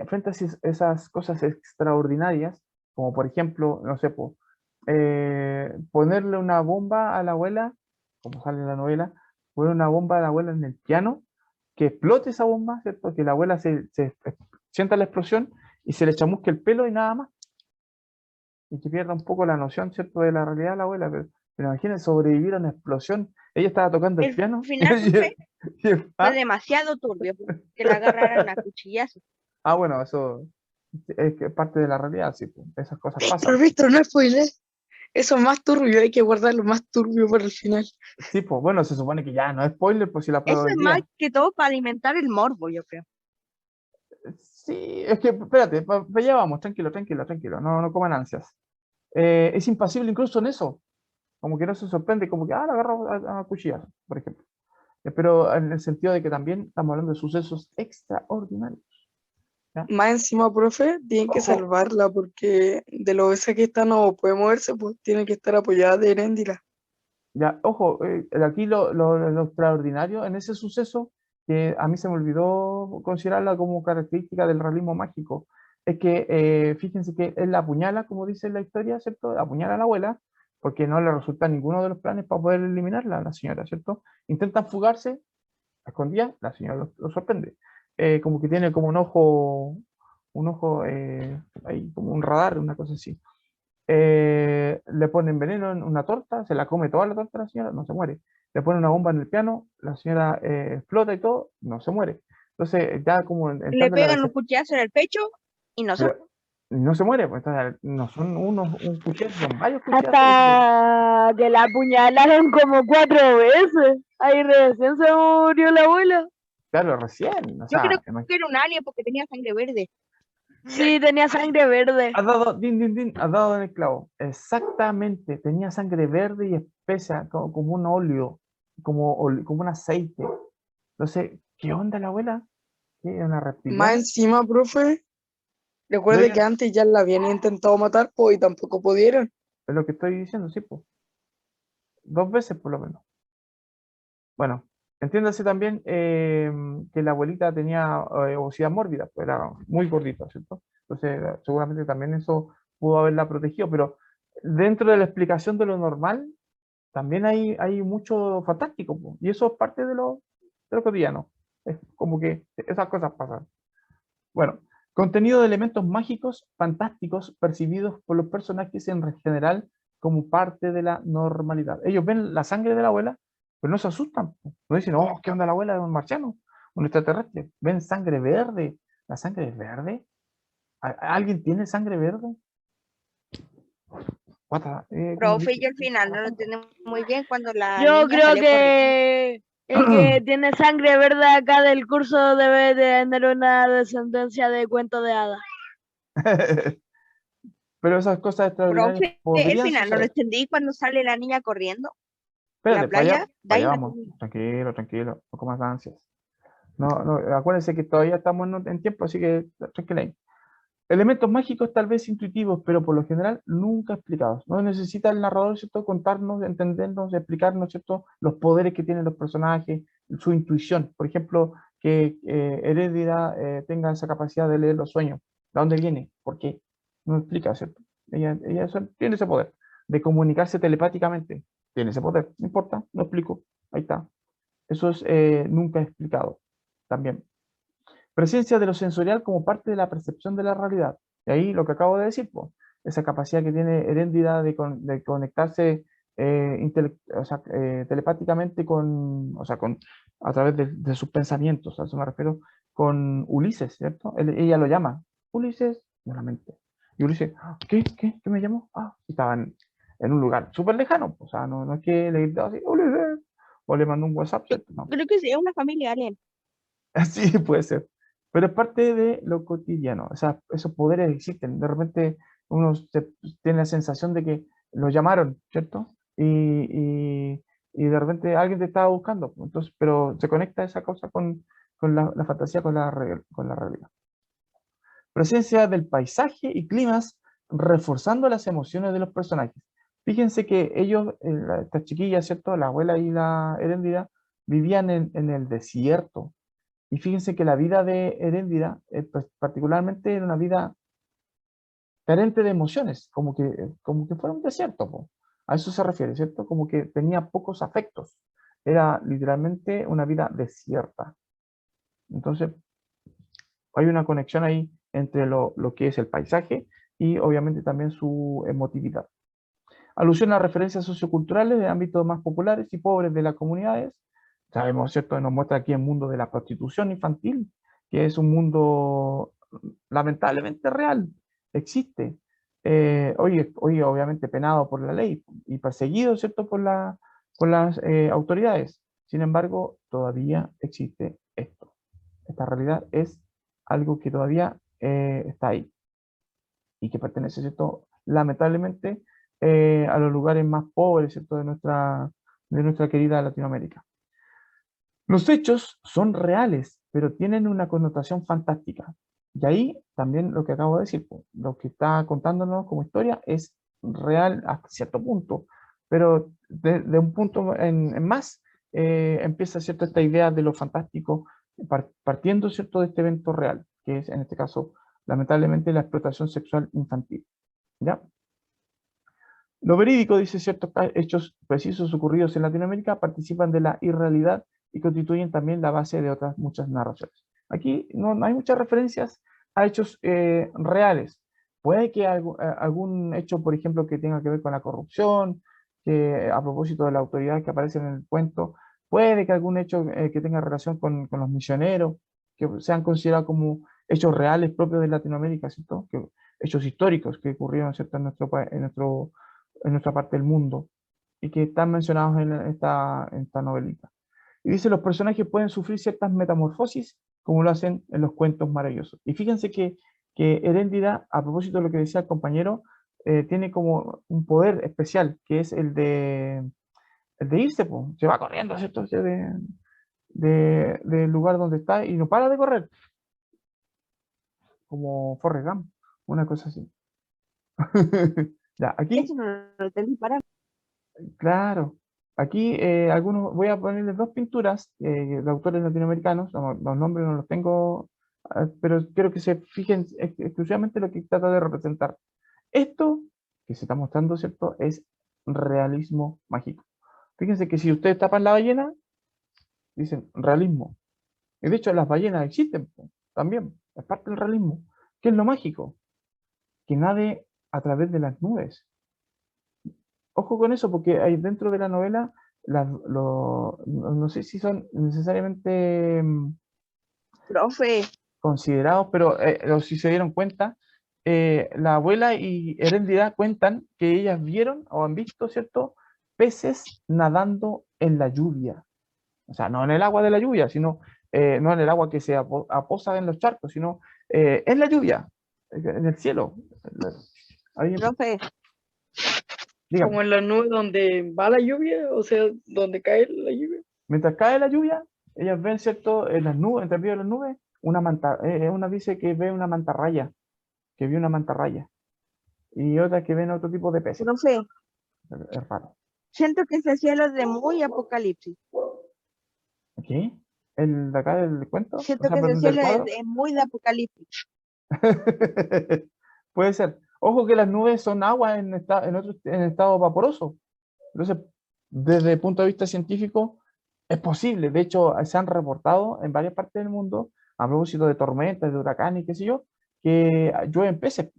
[SPEAKER 1] frente a esas cosas extraordinarias, como por ejemplo, no sé, po, ponerle una bomba a la abuela, como sale en la novela, poner una bomba a la abuela en el piano, que explote esa bomba, ¿cierto? Que la abuela se sienta la explosión y se le chamusque el pelo y nada más, y que pierda un poco la noción, ¿cierto?, de la realidad de la abuela. Pero imagínense sobrevivir a una explosión. Ella estaba tocando el
[SPEAKER 2] El
[SPEAKER 1] piano.
[SPEAKER 2] final, profe, fue
[SPEAKER 1] ¿Ah?
[SPEAKER 2] demasiado turbio, que la agarraran a cuchillazos.
[SPEAKER 1] Ah, bueno, eso es que parte de la realidad, sí, pues, esas cosas
[SPEAKER 3] Pero
[SPEAKER 1] pasan.
[SPEAKER 3] Víctor, no spoiler. Eso es más turbio, hay que guardar lo más turbio para el final.
[SPEAKER 1] Sí, pues bueno, se supone que ya no es spoiler, pues si la prueba
[SPEAKER 2] Eso
[SPEAKER 1] hoy
[SPEAKER 2] es más
[SPEAKER 1] día.
[SPEAKER 2] que todo para alimentar el morbo, yo creo.
[SPEAKER 1] Sí, es que, espérate, para allá vamos, tranquilo, tranquilo, tranquilo, no coman ansias. Es impasible incluso en eso, como que no se sorprende, como que, la agarro a cuchillas, por ejemplo. Pero en el sentido de que también estamos hablando de sucesos extraordinarios, ¿ya?
[SPEAKER 3] Más encima, profe, tienen que
[SPEAKER 1] Ojo,
[SPEAKER 3] salvarla porque de lo esa que está no puede moverse, pues tiene que estar apoyada de Heréndira.
[SPEAKER 1] ya, ojo, aquí lo extraordinario en ese suceso, que a mí se me olvidó considerarla como característica del realismo mágico, es que fíjense que él la apuñala, como dice la historia, ¿cierto? Apuñala a la abuela, porque no le resulta ninguno de los planes para poder eliminarla a la señora, ¿cierto? Intentan fugarse, a escondidas, la señora lo sorprende. Como que tiene como un ojo ahí, como un radar, una cosa así. Le ponen veneno en una torta, se la come toda la torta la señora, no se muere. Le ponen una bomba en el piano, la señora explota y todo, no se muere. Entonces, ya como
[SPEAKER 2] Le
[SPEAKER 1] entrando en la
[SPEAKER 2] pegan un cuchillazo en el pecho y no se
[SPEAKER 1] pero no se muere, pues entonces, no son un cuchillo, son varios cuchillazos los que tiene.
[SPEAKER 4] Hasta que la apuñalaron como 4 veces. Ahí recién se murió la abuela.
[SPEAKER 1] Claro, recién, o
[SPEAKER 2] Yo creo
[SPEAKER 1] sea,
[SPEAKER 2] que era un alien porque tenía sangre verde.
[SPEAKER 4] Sí, tenía sangre verde.
[SPEAKER 1] has dado, has dado en el clavo. Exactamente, tenía sangre verde y espesa, como un óleo, como un aceite. Entonces, ¿qué onda la abuela? ¿Qué, una
[SPEAKER 3] Más
[SPEAKER 1] reptiliana?
[SPEAKER 3] encima, profe,
[SPEAKER 1] Pero
[SPEAKER 3] recuerde
[SPEAKER 1] ella,
[SPEAKER 3] que antes ya la habían intentado matar, pues, y tampoco pudieron.
[SPEAKER 1] es lo que estoy diciendo, sí, pues, 2 veces por lo menos. Bueno, entiéndase también que la abuelita tenía obesidad mórbida, pues era muy gordita, ¿cierto? Entonces, seguramente también eso pudo haberla protegido, pero dentro de la explicación de lo normal, también hay mucho fantástico, po, y eso es parte de lo cotidiano. Es como que esas cosas pasan. Bueno, contenido de elementos mágicos fantásticos percibidos por los personajes en general como parte de la normalidad. Ellos ven la sangre de la abuela, pero no se asustan. No dicen, oh, ¿qué onda la abuela de un marciano? Un extraterrestre. Ven sangre verde. ¿La sangre es verde? ¿Alguien tiene sangre verde? What ¿cómo
[SPEAKER 2] Profe,
[SPEAKER 1] dice?
[SPEAKER 2] yo al final no lo entendí muy bien cuando la
[SPEAKER 4] Yo
[SPEAKER 2] niña
[SPEAKER 4] creo
[SPEAKER 2] salió corriendo.
[SPEAKER 4] que el que tiene sangre verde acá del curso debe de tener una descendencia de cuento de hadas.
[SPEAKER 1] Pero esas cosas extraordinarias
[SPEAKER 2] Profe, el
[SPEAKER 1] podrían
[SPEAKER 2] final no lo
[SPEAKER 1] suceder.
[SPEAKER 2] entendí cuando sale la niña corriendo a la
[SPEAKER 1] Espérate,
[SPEAKER 2] playa. De
[SPEAKER 1] para
[SPEAKER 2] ahí
[SPEAKER 1] allá
[SPEAKER 2] no
[SPEAKER 1] vamos.
[SPEAKER 2] entendí.
[SPEAKER 1] Tranquilo, tranquilo, un poco más de ansias. No, acuérdense que todavía estamos en tiempo, así que tranquila ahí. Elementos mágicos tal vez intuitivos, pero por lo general nunca explicados. No necesita el narrador, ¿cierto?, contarnos, entendernos, explicarnos, ¿cierto?, los poderes que tienen los personajes, su intuición. Por ejemplo, que Heréndira tenga esa capacidad de leer los sueños. ¿De dónde viene? ¿Por qué? No explica, ¿cierto? Ella tiene ese poder de comunicarse telepáticamente. Tiene ese poder, no importa, no explico. Ahí está. Eso es nunca explicado también. Presencia de lo sensorial como parte de la percepción de la realidad. Y ahí lo que acabo de decir, pues, esa capacidad que tiene Heréndida de conectarse o sea, telepáticamente a través de sus pensamientos, a eso me refiero, con Ulises, ¿cierto? Ella lo llama, Ulises, nuevamente. Y Ulises, ¿qué me llamó? Estaba en un lugar súper lejano, o sea, no es que le gritaba así, Ulises, o le mandó un WhatsApp, ¿cierto? No,
[SPEAKER 2] Creo que sí, es una familia alien.
[SPEAKER 1] sí, puede ser. Pero es parte de lo cotidiano. O sea, esos poderes existen. De repente uno tiene la sensación de que lo llamaron, ¿cierto? Y de repente alguien te estaba buscando. Entonces, pero se conecta esa cosa con la fantasía, con la realidad. Presencia del paisaje y climas reforzando las emociones de los personajes. Fíjense que ellos, estas chiquillas, ¿cierto? La abuela y la Heréndira vivían en el desierto. Y fíjense que la vida de Heréndira, pues, particularmente, era una vida carente de emociones, como que fuera un desierto, po. A eso se refiere, ¿cierto? Como que tenía pocos afectos. Era literalmente una vida desierta. Entonces, hay una conexión ahí entre lo que es el paisaje y obviamente también su emotividad. Alusión a referencias socioculturales de ámbitos más populares y pobres de las comunidades. Sabemos, ¿cierto? Nos muestra aquí el mundo de la prostitución infantil, que es un mundo lamentablemente real, existe. Hoy obviamente penado por la ley y perseguido, ¿cierto? Por las autoridades. Sin embargo, todavía existe esto. Esta realidad es algo que todavía está ahí y que pertenece, ¿cierto? Lamentablemente a los lugares más pobres, ¿cierto? De nuestra querida Latinoamérica. Los hechos son reales, pero tienen una connotación fantástica. Y ahí también lo que acabo de decir, pues, lo que está contándonos como historia es real a cierto punto, pero de un punto en más empieza, ¿cierto? Esta idea de lo fantástico partiendo, ¿cierto? De este evento real, que es en este caso, lamentablemente, la explotación sexual infantil. ¿Ya? Lo verídico, dice, ciertos hechos precisos ocurridos en Latinoamérica participan de la irrealidad y constituyen también la base de otras muchas narraciones. Aquí no hay muchas referencias a hechos reales. Puede que algún hecho, por ejemplo, que tenga que ver con la corrupción, que a propósito de la autoridad que aparece en el cuento, puede que algún hecho que tenga relación con los misioneros, que sean considerados como hechos reales propios de Latinoamérica, ¿cierto? Hechos históricos que ocurrieron, ¿cierto? En nuestra parte del mundo y que están mencionados en esta novelita. Y dice, los personajes pueden sufrir ciertas metamorfosis como lo hacen en los cuentos maravillosos. Y fíjense que Heréndira, a propósito de lo que decía el compañero, tiene como un poder especial, que es el de irse, po. Se va corriendo, ¿cierto? Del lugar donde está y no para de correr, como Forrest Gump, una cosa así. Ya, aquí
[SPEAKER 2] Eso no lo entendí para.
[SPEAKER 1] claro. Aquí voy a ponerles dos pinturas de autores latinoamericanos, los nombres no los tengo, pero quiero que se fijen exclusivamente lo que trata de representar. Esto que se está mostrando, ¿cierto? Es realismo mágico. Fíjense que si ustedes tapan la ballena, dicen realismo. Y de hecho las ballenas existen también, es parte del realismo. ¿Qué es lo mágico? Que nade a través de las nubes. Ojo con eso, porque hay dentro de la novela, no sé si son necesariamente
[SPEAKER 2] Profe,
[SPEAKER 1] considerados, pero si se dieron cuenta, la abuela y Heréndira cuentan que ellas vieron o han visto, ¿cierto? Peces nadando en la lluvia. O sea, no en el agua de la lluvia, sino no en el agua que se aposa en los charcos, sino en la lluvia, en el cielo. Ahí,
[SPEAKER 2] profe,
[SPEAKER 1] dígame.
[SPEAKER 3] Como en la nube donde va la lluvia, o sea, donde cae la lluvia.
[SPEAKER 1] Mientras cae la lluvia, ellas ven, ¿cierto? En las nubes, entre medio de las nubes, una dice que ve una mantarraya, que vio una mantarraya, y otra que ven otro tipo de peces.
[SPEAKER 2] profe,
[SPEAKER 1] Es raro.
[SPEAKER 2] siento que ese cielo es de muy apocalipsis.
[SPEAKER 1] ¿Aquí? ¿El de acá del cuento? O
[SPEAKER 2] Siento
[SPEAKER 1] sea,
[SPEAKER 2] que ese
[SPEAKER 1] perdón, del
[SPEAKER 2] cielo es,
[SPEAKER 1] cuadro.
[SPEAKER 2] es muy de apocalipsis.
[SPEAKER 1] Puede ser. Ojo que las nubes son agua en estado vaporoso. Entonces, desde el punto de vista científico, es posible. De hecho, se han reportado en varias partes del mundo, a propósito de tormentas, de huracanes, qué sé yo, que llueven peces.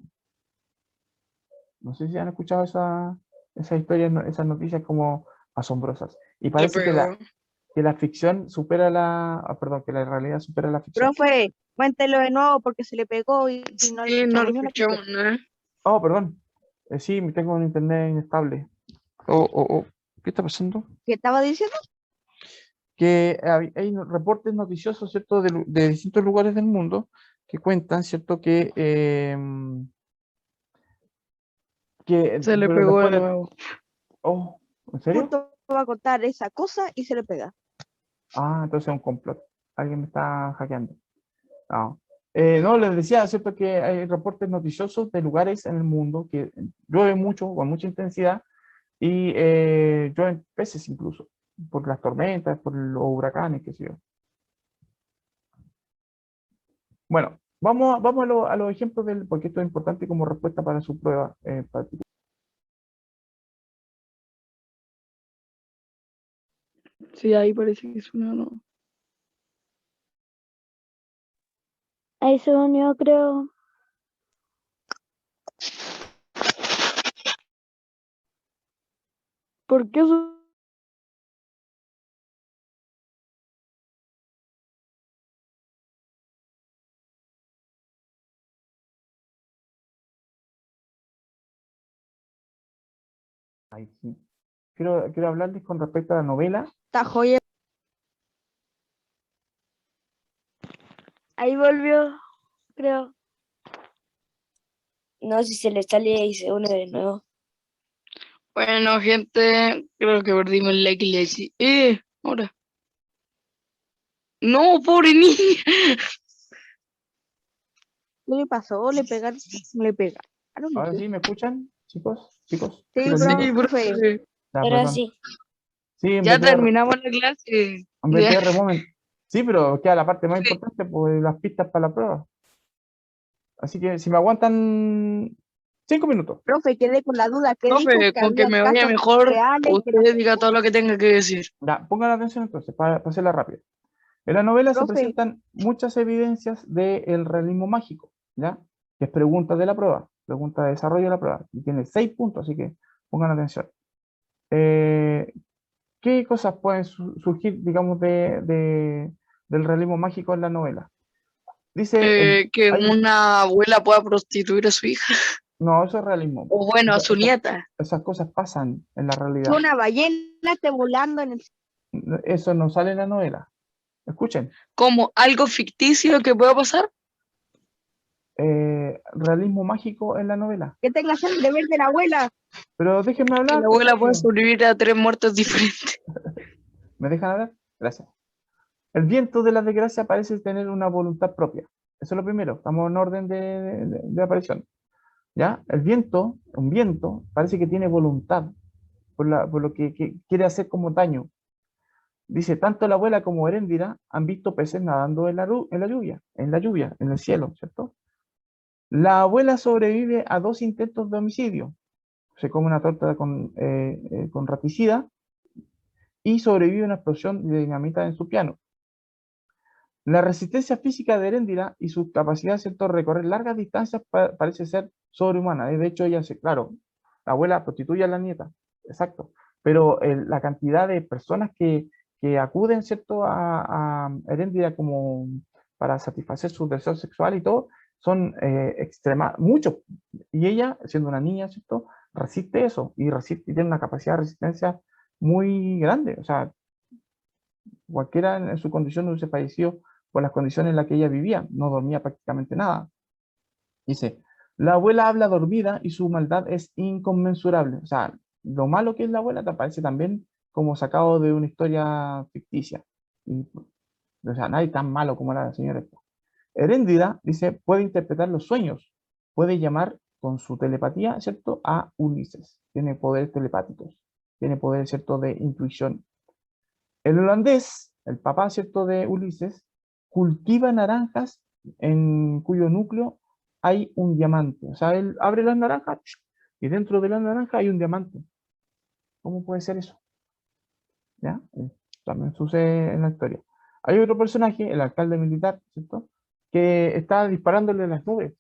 [SPEAKER 1] No sé si han escuchado esas historias, esas noticias como asombrosas. Y
[SPEAKER 3] Le
[SPEAKER 1] parece
[SPEAKER 3] pegó.
[SPEAKER 1] que la ficción supera perdón, que la realidad supera la ficción.
[SPEAKER 2] Profe, cuéntelo de nuevo porque se le pegó y no le
[SPEAKER 3] Sí, no lo
[SPEAKER 2] escuchamos ni una cuestión.
[SPEAKER 3] escuchamos nada.
[SPEAKER 1] Oh, perdón. Sí, tengo un internet inestable. Oh. ¿Qué está pasando?
[SPEAKER 2] ¿Qué estaba diciendo?
[SPEAKER 1] Que hay reportes noticiosos, ¿cierto? De distintos lugares del mundo que cuentan, ¿cierto?
[SPEAKER 3] Se le
[SPEAKER 1] pero
[SPEAKER 3] pegó de
[SPEAKER 1] después
[SPEAKER 3] nuevo.
[SPEAKER 1] Oh, ¿en serio?
[SPEAKER 2] Justo va a contar esa cosa y se le pega.
[SPEAKER 1] Ah, entonces es un complot. Alguien me está hackeando. Ah. No, les decía, ¿cierto? Que hay reportes noticiosos de lugares en el mundo que llueve mucho, con mucha intensidad, y llueven peces incluso, por las tormentas, por los huracanes, qué sé yo. Bueno, vamos a los ejemplos porque esto es importante como respuesta para su prueba.
[SPEAKER 3] Sí, ahí parece que suena, ¿no?
[SPEAKER 4] Ahí se unió, creo. ¿Por qué
[SPEAKER 1] Ahí sí. Quiero hablarles con respecto a la novela.
[SPEAKER 2] Está joya.
[SPEAKER 4] ahí volvió, creo?
[SPEAKER 5] No, si se le sale y se une de nuevo.
[SPEAKER 3] Bueno, gente, creo que perdimos el like y le decía, ahora. No, pobre niña.
[SPEAKER 2] ¿Qué le pasó? ¿Le pegaron? ¿Le pegaron?
[SPEAKER 1] Ahora sí, ¿me escuchan, chicos? Chicos,
[SPEAKER 2] Sí,
[SPEAKER 1] chicos,
[SPEAKER 3] Sí,
[SPEAKER 1] niños.
[SPEAKER 3] profe.
[SPEAKER 1] Ya,
[SPEAKER 5] Pero
[SPEAKER 1] perdón.
[SPEAKER 5] sí,
[SPEAKER 1] Sí,
[SPEAKER 3] Ya terminamos la clase.
[SPEAKER 1] en
[SPEAKER 3] Ya.
[SPEAKER 1] BTR Moment. Sí, pero queda la parte más
[SPEAKER 3] Sí.
[SPEAKER 1] importante, pues las pistas para la prueba. Así que si me aguantan 5 minutos.
[SPEAKER 2] profe, quedé con la duda. ¿Qué dijo?
[SPEAKER 3] Profe,
[SPEAKER 2] Que
[SPEAKER 3] con que
[SPEAKER 2] había
[SPEAKER 3] me vaya
[SPEAKER 2] casos
[SPEAKER 3] mejor,
[SPEAKER 2] reales que no
[SPEAKER 3] usted
[SPEAKER 2] sé.
[SPEAKER 3] diga todo lo que tenga que decir.
[SPEAKER 1] Ya, pongan atención entonces, para hacerla rápida. En la novela se
[SPEAKER 2] Profe.
[SPEAKER 1] presentan muchas evidencias del realismo mágico, ¿ya? Que es pregunta de la prueba, pregunta de desarrollo de la prueba. Y tiene 6 puntos, así que pongan atención. ¿Qué cosas pueden surgir, digamos, del realismo mágico en la novela? Dice,
[SPEAKER 3] Que
[SPEAKER 1] hay,
[SPEAKER 3] una abuela pueda prostituir a su hija.
[SPEAKER 1] no, eso es realismo.
[SPEAKER 3] O bueno, a su
[SPEAKER 1] Esas-
[SPEAKER 3] nieta.
[SPEAKER 1] esas cosas pasan en la
[SPEAKER 2] Que
[SPEAKER 1] realidad.
[SPEAKER 2] una ballena esté volando en el...
[SPEAKER 1] Eso no sale en la novela. Escuchen,
[SPEAKER 3] Como algo ficticio que pueda pasar.
[SPEAKER 1] realismo mágico en la novela.
[SPEAKER 2] Que tenga sangre verde la abuela.
[SPEAKER 1] Pero déjenme
[SPEAKER 3] Que
[SPEAKER 1] hablar,
[SPEAKER 3] la
[SPEAKER 1] pues,
[SPEAKER 3] abuela pueda
[SPEAKER 1] chiquillos.
[SPEAKER 3] sobrevivir a 3 muertes diferentes.
[SPEAKER 1] ¿Me dejan hablar? Gracias. El viento de la desgracia parece tener una voluntad propia. Eso es lo primero. Estamos en orden de aparición. ¿Ya? El viento, un viento, parece que tiene voluntad por lo que quiere hacer como daño. Dice, tanto la abuela como Heréndira han visto peces nadando en la lluvia, en el cielo, ¿cierto? La abuela sobrevive a 2 intentos de homicidio. Se come una torta con raticida y sobrevive a una explosión de dinamita en su piano. La resistencia física de Heréndira y su capacidad, ¿cierto?, de recorrer largas distancias parece ser sobrehumana. De hecho, ella claro, la abuela prostituye a la nieta, exacto, pero la cantidad de personas que acuden, ¿cierto?, a Heréndira como para satisfacer sus deseos sexuales y todo, son extremas, muchos. Y ella, siendo una niña, ¿cierto?, resiste eso y tiene una capacidad de resistencia muy grande. O sea, cualquiera en su condición no hubiese fallecido por las condiciones en las que ella vivía, no dormía prácticamente nada. Dice, la abuela habla dormida y su maldad es inconmensurable. O sea, lo malo que es la abuela te aparece también como sacado de una historia ficticia. Y, o sea, nadie tan malo como la señora esta. Heréndira, dice, puede interpretar los sueños, puede llamar con su telepatía, ¿cierto?, a Ulises. Tiene poderes telepáticos, tiene poder, ¿cierto?, de intuición. El holandés, el papá, ¿cierto?, de Ulises, cultiva naranjas en cuyo núcleo hay un diamante. O sea, él abre las naranjas y dentro de las naranjas hay un diamante. ¿Cómo puede ser eso? ¿Ya? También sucede en la historia. Hay otro personaje, el alcalde militar, ¿cierto?, que está disparándole a las nubes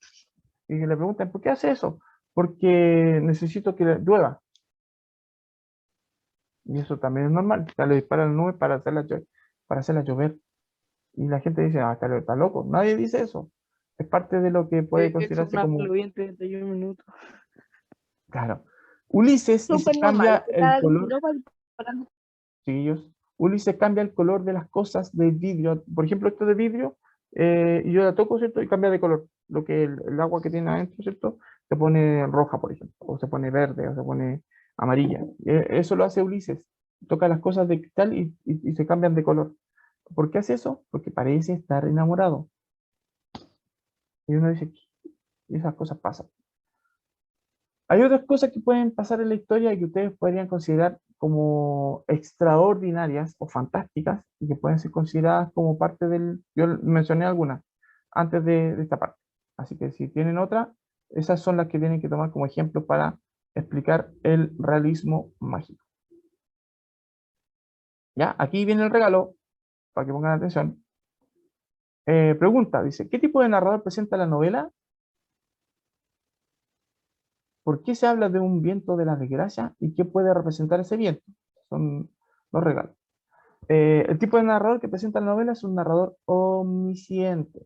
[SPEAKER 1] y que le preguntan, ¿por qué hace eso? Porque necesito que llueva. Y eso también es normal. O sea, le disparan a las nubes para hacerlas llover. Y la gente dice, ah, está loco. Nadie dice eso. Es parte de lo que puede
[SPEAKER 3] Eso
[SPEAKER 1] considerarse
[SPEAKER 3] una
[SPEAKER 1] como,
[SPEAKER 3] lo vi en 31 minutos.
[SPEAKER 1] claro. Ulises dice,
[SPEAKER 2] Súper normal.
[SPEAKER 1] cambia
[SPEAKER 2] Que
[SPEAKER 1] el
[SPEAKER 2] cada
[SPEAKER 1] color,
[SPEAKER 2] no va disparando.
[SPEAKER 1] chiquillos. Ulises cambia el color de las cosas de vidrio. Por ejemplo, esto de vidrio, y yo la toco, ¿cierto? Y cambia de color. Lo que el agua que tiene adentro, ¿cierto? Se pone roja, por ejemplo, o se pone verde, o se pone amarilla. Eso lo hace Ulises. Toca las cosas de cristal y se cambian de color. ¿Por qué hace eso? Porque parece estar enamorado. Y uno dice, "¿Qué?". Y esas cosas pasan. Hay otras cosas que pueden pasar en la historia y que ustedes podrían considerar como extraordinarias o fantásticas y que pueden ser consideradas como parte del... Yo mencioné algunas antes de esta parte. Así que si tienen otra, esas son las que tienen que tomar como ejemplo para explicar el realismo mágico. ¿Ya? Aquí viene el regalo, para que pongan atención. Pregunta, dice, ¿qué tipo de narrador presenta la novela? ¿Por qué se habla de un viento de la desgracia y qué puede representar ese viento? Son los regalos. El tipo de narrador que presenta la novela es un narrador omnisciente,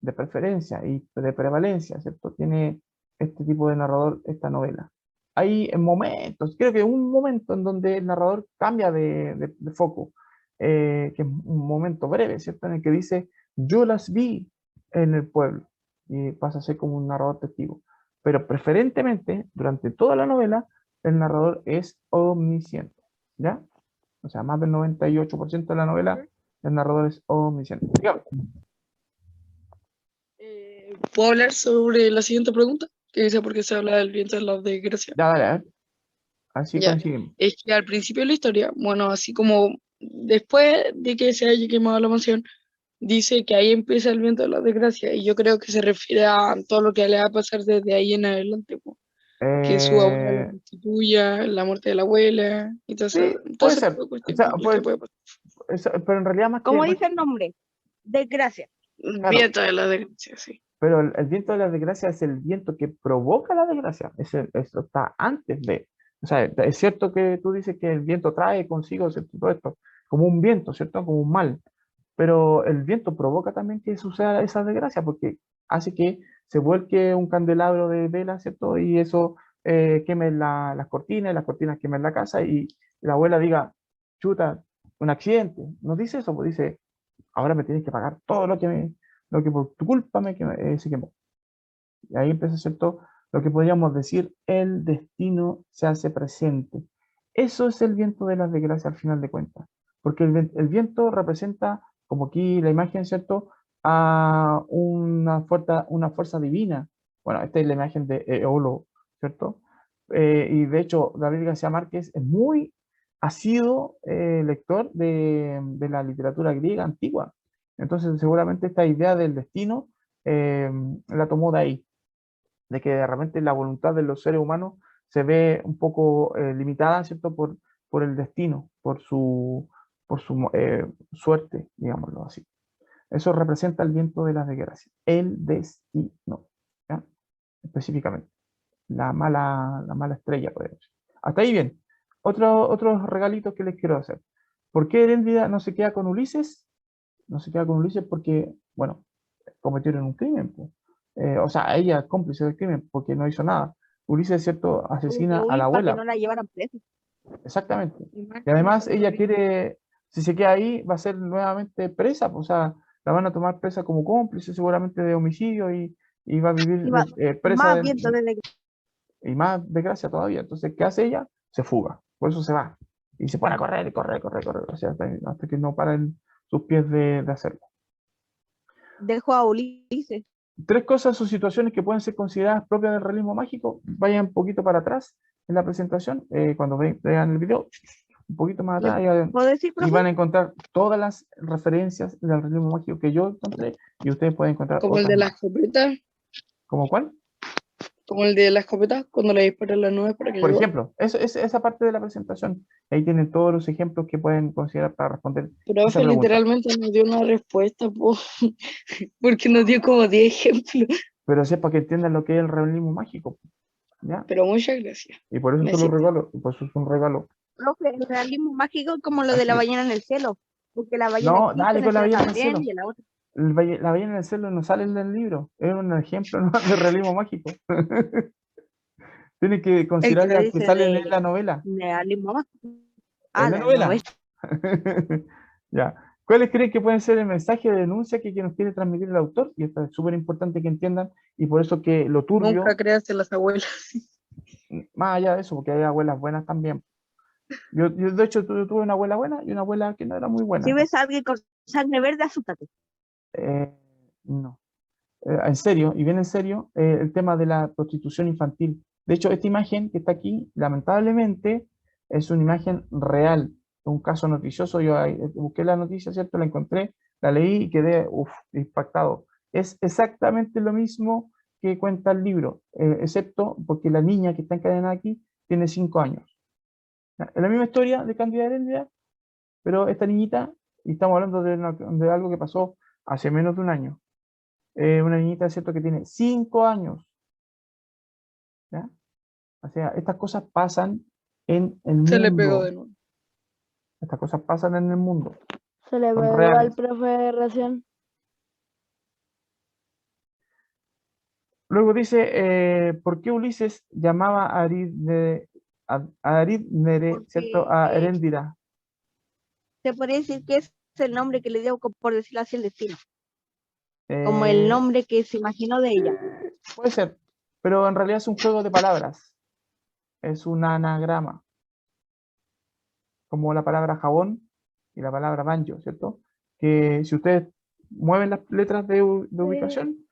[SPEAKER 1] de preferencia y de prevalencia, ¿cierto? Tiene este tipo de narrador esta novela. Hay momentos, creo que un momento en donde el narrador cambia de foco, que es un momento breve, ¿cierto? En el que dice, yo las vi en el pueblo, y pasa a ser como un narrador testigo. Pero preferentemente, durante toda la novela, el narrador es omnisciente, ¿ya? O sea, más del 98% de la novela, el narrador es omnisciente. Dígame.
[SPEAKER 3] ¿Puedo hablar sobre la siguiente pregunta? Que dice por qué se habla del viento de la desgracia.
[SPEAKER 1] Ya, dale, a ver. Así
[SPEAKER 3] Ya,
[SPEAKER 1] coincidimos.
[SPEAKER 3] es que al principio de la historia, bueno, así como después de que se haya quemado la mansión, dice que ahí empieza el viento de la desgracia, y yo creo que se refiere a todo lo que le va a pasar desde ahí en adelante, po. Que su abuela lo
[SPEAKER 1] Eh,
[SPEAKER 3] destituya, la muerte de la abuela, y todo
[SPEAKER 1] sí,
[SPEAKER 3] todo
[SPEAKER 1] puede
[SPEAKER 3] ese
[SPEAKER 1] ser.
[SPEAKER 3] tipo de
[SPEAKER 1] O
[SPEAKER 3] cuestiones
[SPEAKER 1] sea,
[SPEAKER 3] que puede pasar.
[SPEAKER 1] pero en realidad
[SPEAKER 2] ¿Cómo dice el nombre? Desgracia.
[SPEAKER 3] El
[SPEAKER 1] claro,
[SPEAKER 3] viento de la desgracia, sí.
[SPEAKER 1] pero el viento de la desgracia es el viento que provoca la desgracia. Eso está antes de. O sea, es cierto que tú dices que el viento trae consigo, ¿cierto? Todo esto, como un viento, ¿cierto? Como un mal. Pero el viento provoca también que suceda esa desgracia, porque hace que se vuelque un candelabro de vela, ¿cierto? Y eso queme las cortinas quemen la casa, y la abuela diga, chuta, un accidente. No dice eso, pues dice, ahora me tienes que pagar todo lo que por tu culpa se quemó. Y ahí empieza, ¿cierto? Lo que podríamos decir, el destino se hace presente. Eso es el viento de las desgracias al final de cuentas. Porque el viento representa, como aquí la imagen, ¿cierto? A una fuerza divina. Bueno, esta es la imagen de Eolo, ¿cierto? Y de hecho, Gabriel García Márquez es ha sido lector de la literatura griega antigua. Entonces, seguramente esta idea del destino eh, la tomó de ahí, de que de repente la voluntad de los seres humanos se ve un poco limitada, ¿cierto? Por el destino, por su suerte, digámoslo así. Eso representa el viento de las desgracias, el destino, ¿ya? Específicamente, la mala estrella, podemos decir. Hasta ahí bien. Otros regalitos que les quiero hacer. ¿Por qué Heréndida no se queda con Ulises? No se queda con Ulises porque, bueno, cometieron un crimen, pues. O sea, ella es cómplice del crimen porque no hizo nada. Ulises, ¿cierto?
[SPEAKER 2] Tuvo que
[SPEAKER 1] Asesina a la
[SPEAKER 2] huir para que
[SPEAKER 1] abuela,
[SPEAKER 2] no la llevaran presa.
[SPEAKER 1] exactamente.
[SPEAKER 2] Y más
[SPEAKER 1] Y
[SPEAKER 2] que
[SPEAKER 1] además
[SPEAKER 2] hizo
[SPEAKER 1] ella
[SPEAKER 2] lo mismo.
[SPEAKER 1] quiere, si se queda ahí, va a ser nuevamente presa, pues, o sea, la van a tomar presa como cómplice seguramente de homicidio, y va a vivir
[SPEAKER 2] Y más,
[SPEAKER 1] presa
[SPEAKER 2] más viento desde
[SPEAKER 1] y más desgracia todavía. Entonces, ¿qué hace ella? Se fuga, por eso se va. Y se pone a correr, y correr, correr, correr, o sea, hasta que no paren sus pies de hacerlo.
[SPEAKER 2] dejó a Ulises.
[SPEAKER 1] Tres cosas o situaciones que pueden ser consideradas propias del realismo mágico. Vayan un poquito para atrás en la presentación, cuando vean el video, un poquito más
[SPEAKER 3] Ya,
[SPEAKER 1] atrás,
[SPEAKER 2] ¿Puedo decir,
[SPEAKER 1] y
[SPEAKER 2] profe?
[SPEAKER 1] van a encontrar todas las referencias del realismo mágico que yo encontré, y ustedes pueden encontrar
[SPEAKER 3] como el
[SPEAKER 1] otras
[SPEAKER 3] de la
[SPEAKER 1] más.
[SPEAKER 3] escopeta,
[SPEAKER 1] ¿Cómo cuál?
[SPEAKER 3] como el de la escopeta, cuando le disparan las nubes para que
[SPEAKER 1] Por
[SPEAKER 3] llueva.
[SPEAKER 1] ejemplo, esa parte de la presentación, ahí tienen todos los ejemplos que pueden considerar para responder esa
[SPEAKER 3] Profe,
[SPEAKER 1] pregunta.
[SPEAKER 3] literalmente nos dio una respuesta, po, porque nos dio como 10 ejemplos.
[SPEAKER 1] Pero sepa que entiendan lo que es el realismo mágico, ¿ya?
[SPEAKER 3] Pero muchas gracias.
[SPEAKER 1] Y por eso
[SPEAKER 3] Me
[SPEAKER 1] se los
[SPEAKER 3] sirve.
[SPEAKER 1] regalo, y por eso es un regalo.
[SPEAKER 2] Profe, el realismo mágico es como lo de
[SPEAKER 1] Así
[SPEAKER 2] la
[SPEAKER 1] es.
[SPEAKER 2] ballena en el cielo. Porque la ballena
[SPEAKER 1] No,
[SPEAKER 2] existe
[SPEAKER 1] dale
[SPEAKER 2] en el
[SPEAKER 1] con la
[SPEAKER 2] cielo
[SPEAKER 1] ballena en el
[SPEAKER 2] también,
[SPEAKER 1] cielo.
[SPEAKER 2] y en la otra.
[SPEAKER 1] La ballena en el cielo no sale en el libro, es un ejemplo, ¿no?, de realismo mágico. Tiene que
[SPEAKER 2] El que
[SPEAKER 1] considerar
[SPEAKER 2] le
[SPEAKER 1] las que
[SPEAKER 2] dice
[SPEAKER 1] salen en
[SPEAKER 2] de
[SPEAKER 1] la novela.
[SPEAKER 2] realismo mágico.
[SPEAKER 1] ¿En
[SPEAKER 2] Ah,
[SPEAKER 1] la
[SPEAKER 2] la
[SPEAKER 1] novela?
[SPEAKER 2] novela.
[SPEAKER 1] Ya. ¿Cuáles creen que pueden ser el mensaje de denuncia que nos quiere transmitir el autor? Y esto es súper importante que entiendan, y por eso que lo turbio,
[SPEAKER 3] Nunca creas en las abuelas.
[SPEAKER 1] más allá de eso, porque hay abuelas buenas también. Yo de hecho, tuve una abuela buena y una abuela que no era muy
[SPEAKER 2] Si
[SPEAKER 1] buena.
[SPEAKER 2] ves a alguien con sangre verde, asústate.
[SPEAKER 1] Eh, no. en serio, y bien en serio, el tema de la prostitución infantil. De hecho, esta imagen que está aquí, lamentablemente, es una imagen real, un caso noticioso. Yo ahí, busqué la noticia, ¿cierto? La encontré, la leí y quedé impactado. Es exactamente lo mismo que cuenta el libro, excepto porque la niña que está encadenada aquí tiene 5 años. ¿Ya? Es la misma historia de Cándida Heredia, pero esta niñita, y estamos hablando de algo que pasó hace menos de un año. Una niñita, ¿cierto?, que tiene 5 años. ¿Ya? O sea, estas cosas pasan en el
[SPEAKER 3] Se le pegó
[SPEAKER 1] mundo.
[SPEAKER 3] de nuevo.
[SPEAKER 1] Estas cosas pasan en el mundo.
[SPEAKER 4] Se le
[SPEAKER 1] Son
[SPEAKER 4] pegó al
[SPEAKER 1] reales.
[SPEAKER 4] profe recién.
[SPEAKER 1] Luego dice, ¿por qué Ulises llamaba a Arídnere, ¿cierto?, a
[SPEAKER 2] Porque
[SPEAKER 1] Heréndira?
[SPEAKER 2] se podría decir que es el nombre que le dio, por decirlo así, el destino. Como el nombre que se imaginó de ella.
[SPEAKER 1] Puede ser, pero en realidad es un juego de palabras. Es un anagrama. Como la palabra jabón y la palabra banjo, ¿cierto? Que si ustedes mueven las letras de ubicación,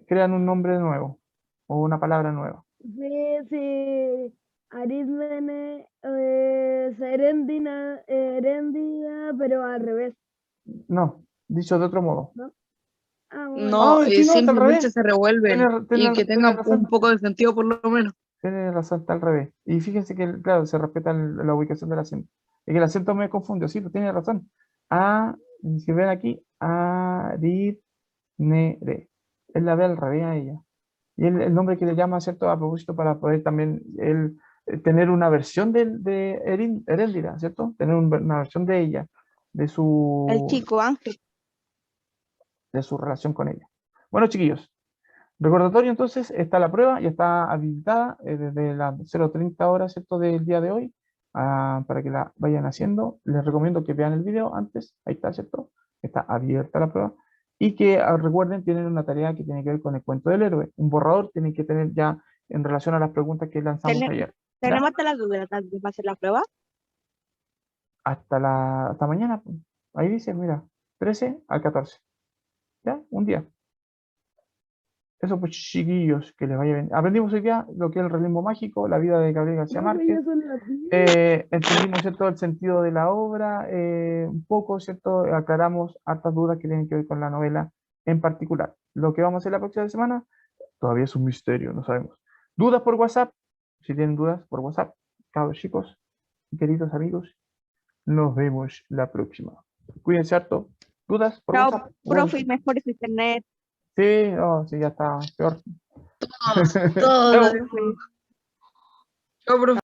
[SPEAKER 1] crean un nombre nuevo o una palabra nueva.
[SPEAKER 4] Sí. Arídmene, Serendina, Herendida, pero al revés,
[SPEAKER 1] No, dicho de otro modo.
[SPEAKER 4] ¿no? Ah, bueno.
[SPEAKER 3] No,
[SPEAKER 1] sí, no, está al
[SPEAKER 3] simplemente
[SPEAKER 1] revés.
[SPEAKER 3] se revuelven y que
[SPEAKER 1] Tiene
[SPEAKER 3] tengan
[SPEAKER 1] razón.
[SPEAKER 3] un poco de sentido por lo menos.
[SPEAKER 1] Tiene razón, está al revés. Y fíjense que, claro, se respeta la ubicación del acento. Es que el acento me confunde, sí, pues tiene razón. Si ven aquí, Aridnere. Él la ve al revés a ella. Y el nombre que le llama, ¿cierto? A propósito, para poder también él tener una versión de Heréndira, ¿cierto? Tener una versión de ella, de
[SPEAKER 2] El
[SPEAKER 1] su,
[SPEAKER 2] chico Ángel.
[SPEAKER 1] de su relación con ella. Bueno, chiquillos, recordatorio entonces, está la prueba, ya está habilitada desde las 0:30 horas, ¿cierto?, del día de hoy, para que la vayan haciendo. Les recomiendo que vean el video antes, ahí está, ¿cierto? Está abierta la prueba. Y que recuerden, tienen una tarea que tiene que ver con el cuento del héroe. Un borrador tienen que tener ya en relación a las preguntas que lanzamos ayer. ¿Ya?
[SPEAKER 2] Tenemos hasta las 2 de la tarde para hacer la prueba.
[SPEAKER 1] Hasta mañana, pues. Ahí dice, mira, 13 al 14. ¿Ya? Un día. Eso pues, chiquillos, que les vaya bien. Aprendimos hoy día lo que es el realismo mágico, la vida de Gabriel García
[SPEAKER 4] Profe,
[SPEAKER 1] Márquez.
[SPEAKER 4] ya son las 10.
[SPEAKER 1] Entendimos, ¿cierto?, el sentido de la obra, un poco, ¿cierto? Aclaramos hartas dudas que tienen que ver con la novela en particular. Lo que vamos a hacer la próxima semana todavía es un misterio, no sabemos. Dudas por WhatsApp, si tienen dudas por WhatsApp, cabros chicos, queridos amigos, nos vemos la próxima. Cuídense harto. ¿Dudas por
[SPEAKER 2] Chao,
[SPEAKER 1] WhatsApp?
[SPEAKER 2] profe, y mejores internet.
[SPEAKER 1] Sí, no, sí, ya está peor.
[SPEAKER 3] Todo.
[SPEAKER 1] Chao.
[SPEAKER 2] Profe.
[SPEAKER 3] Chao, profe.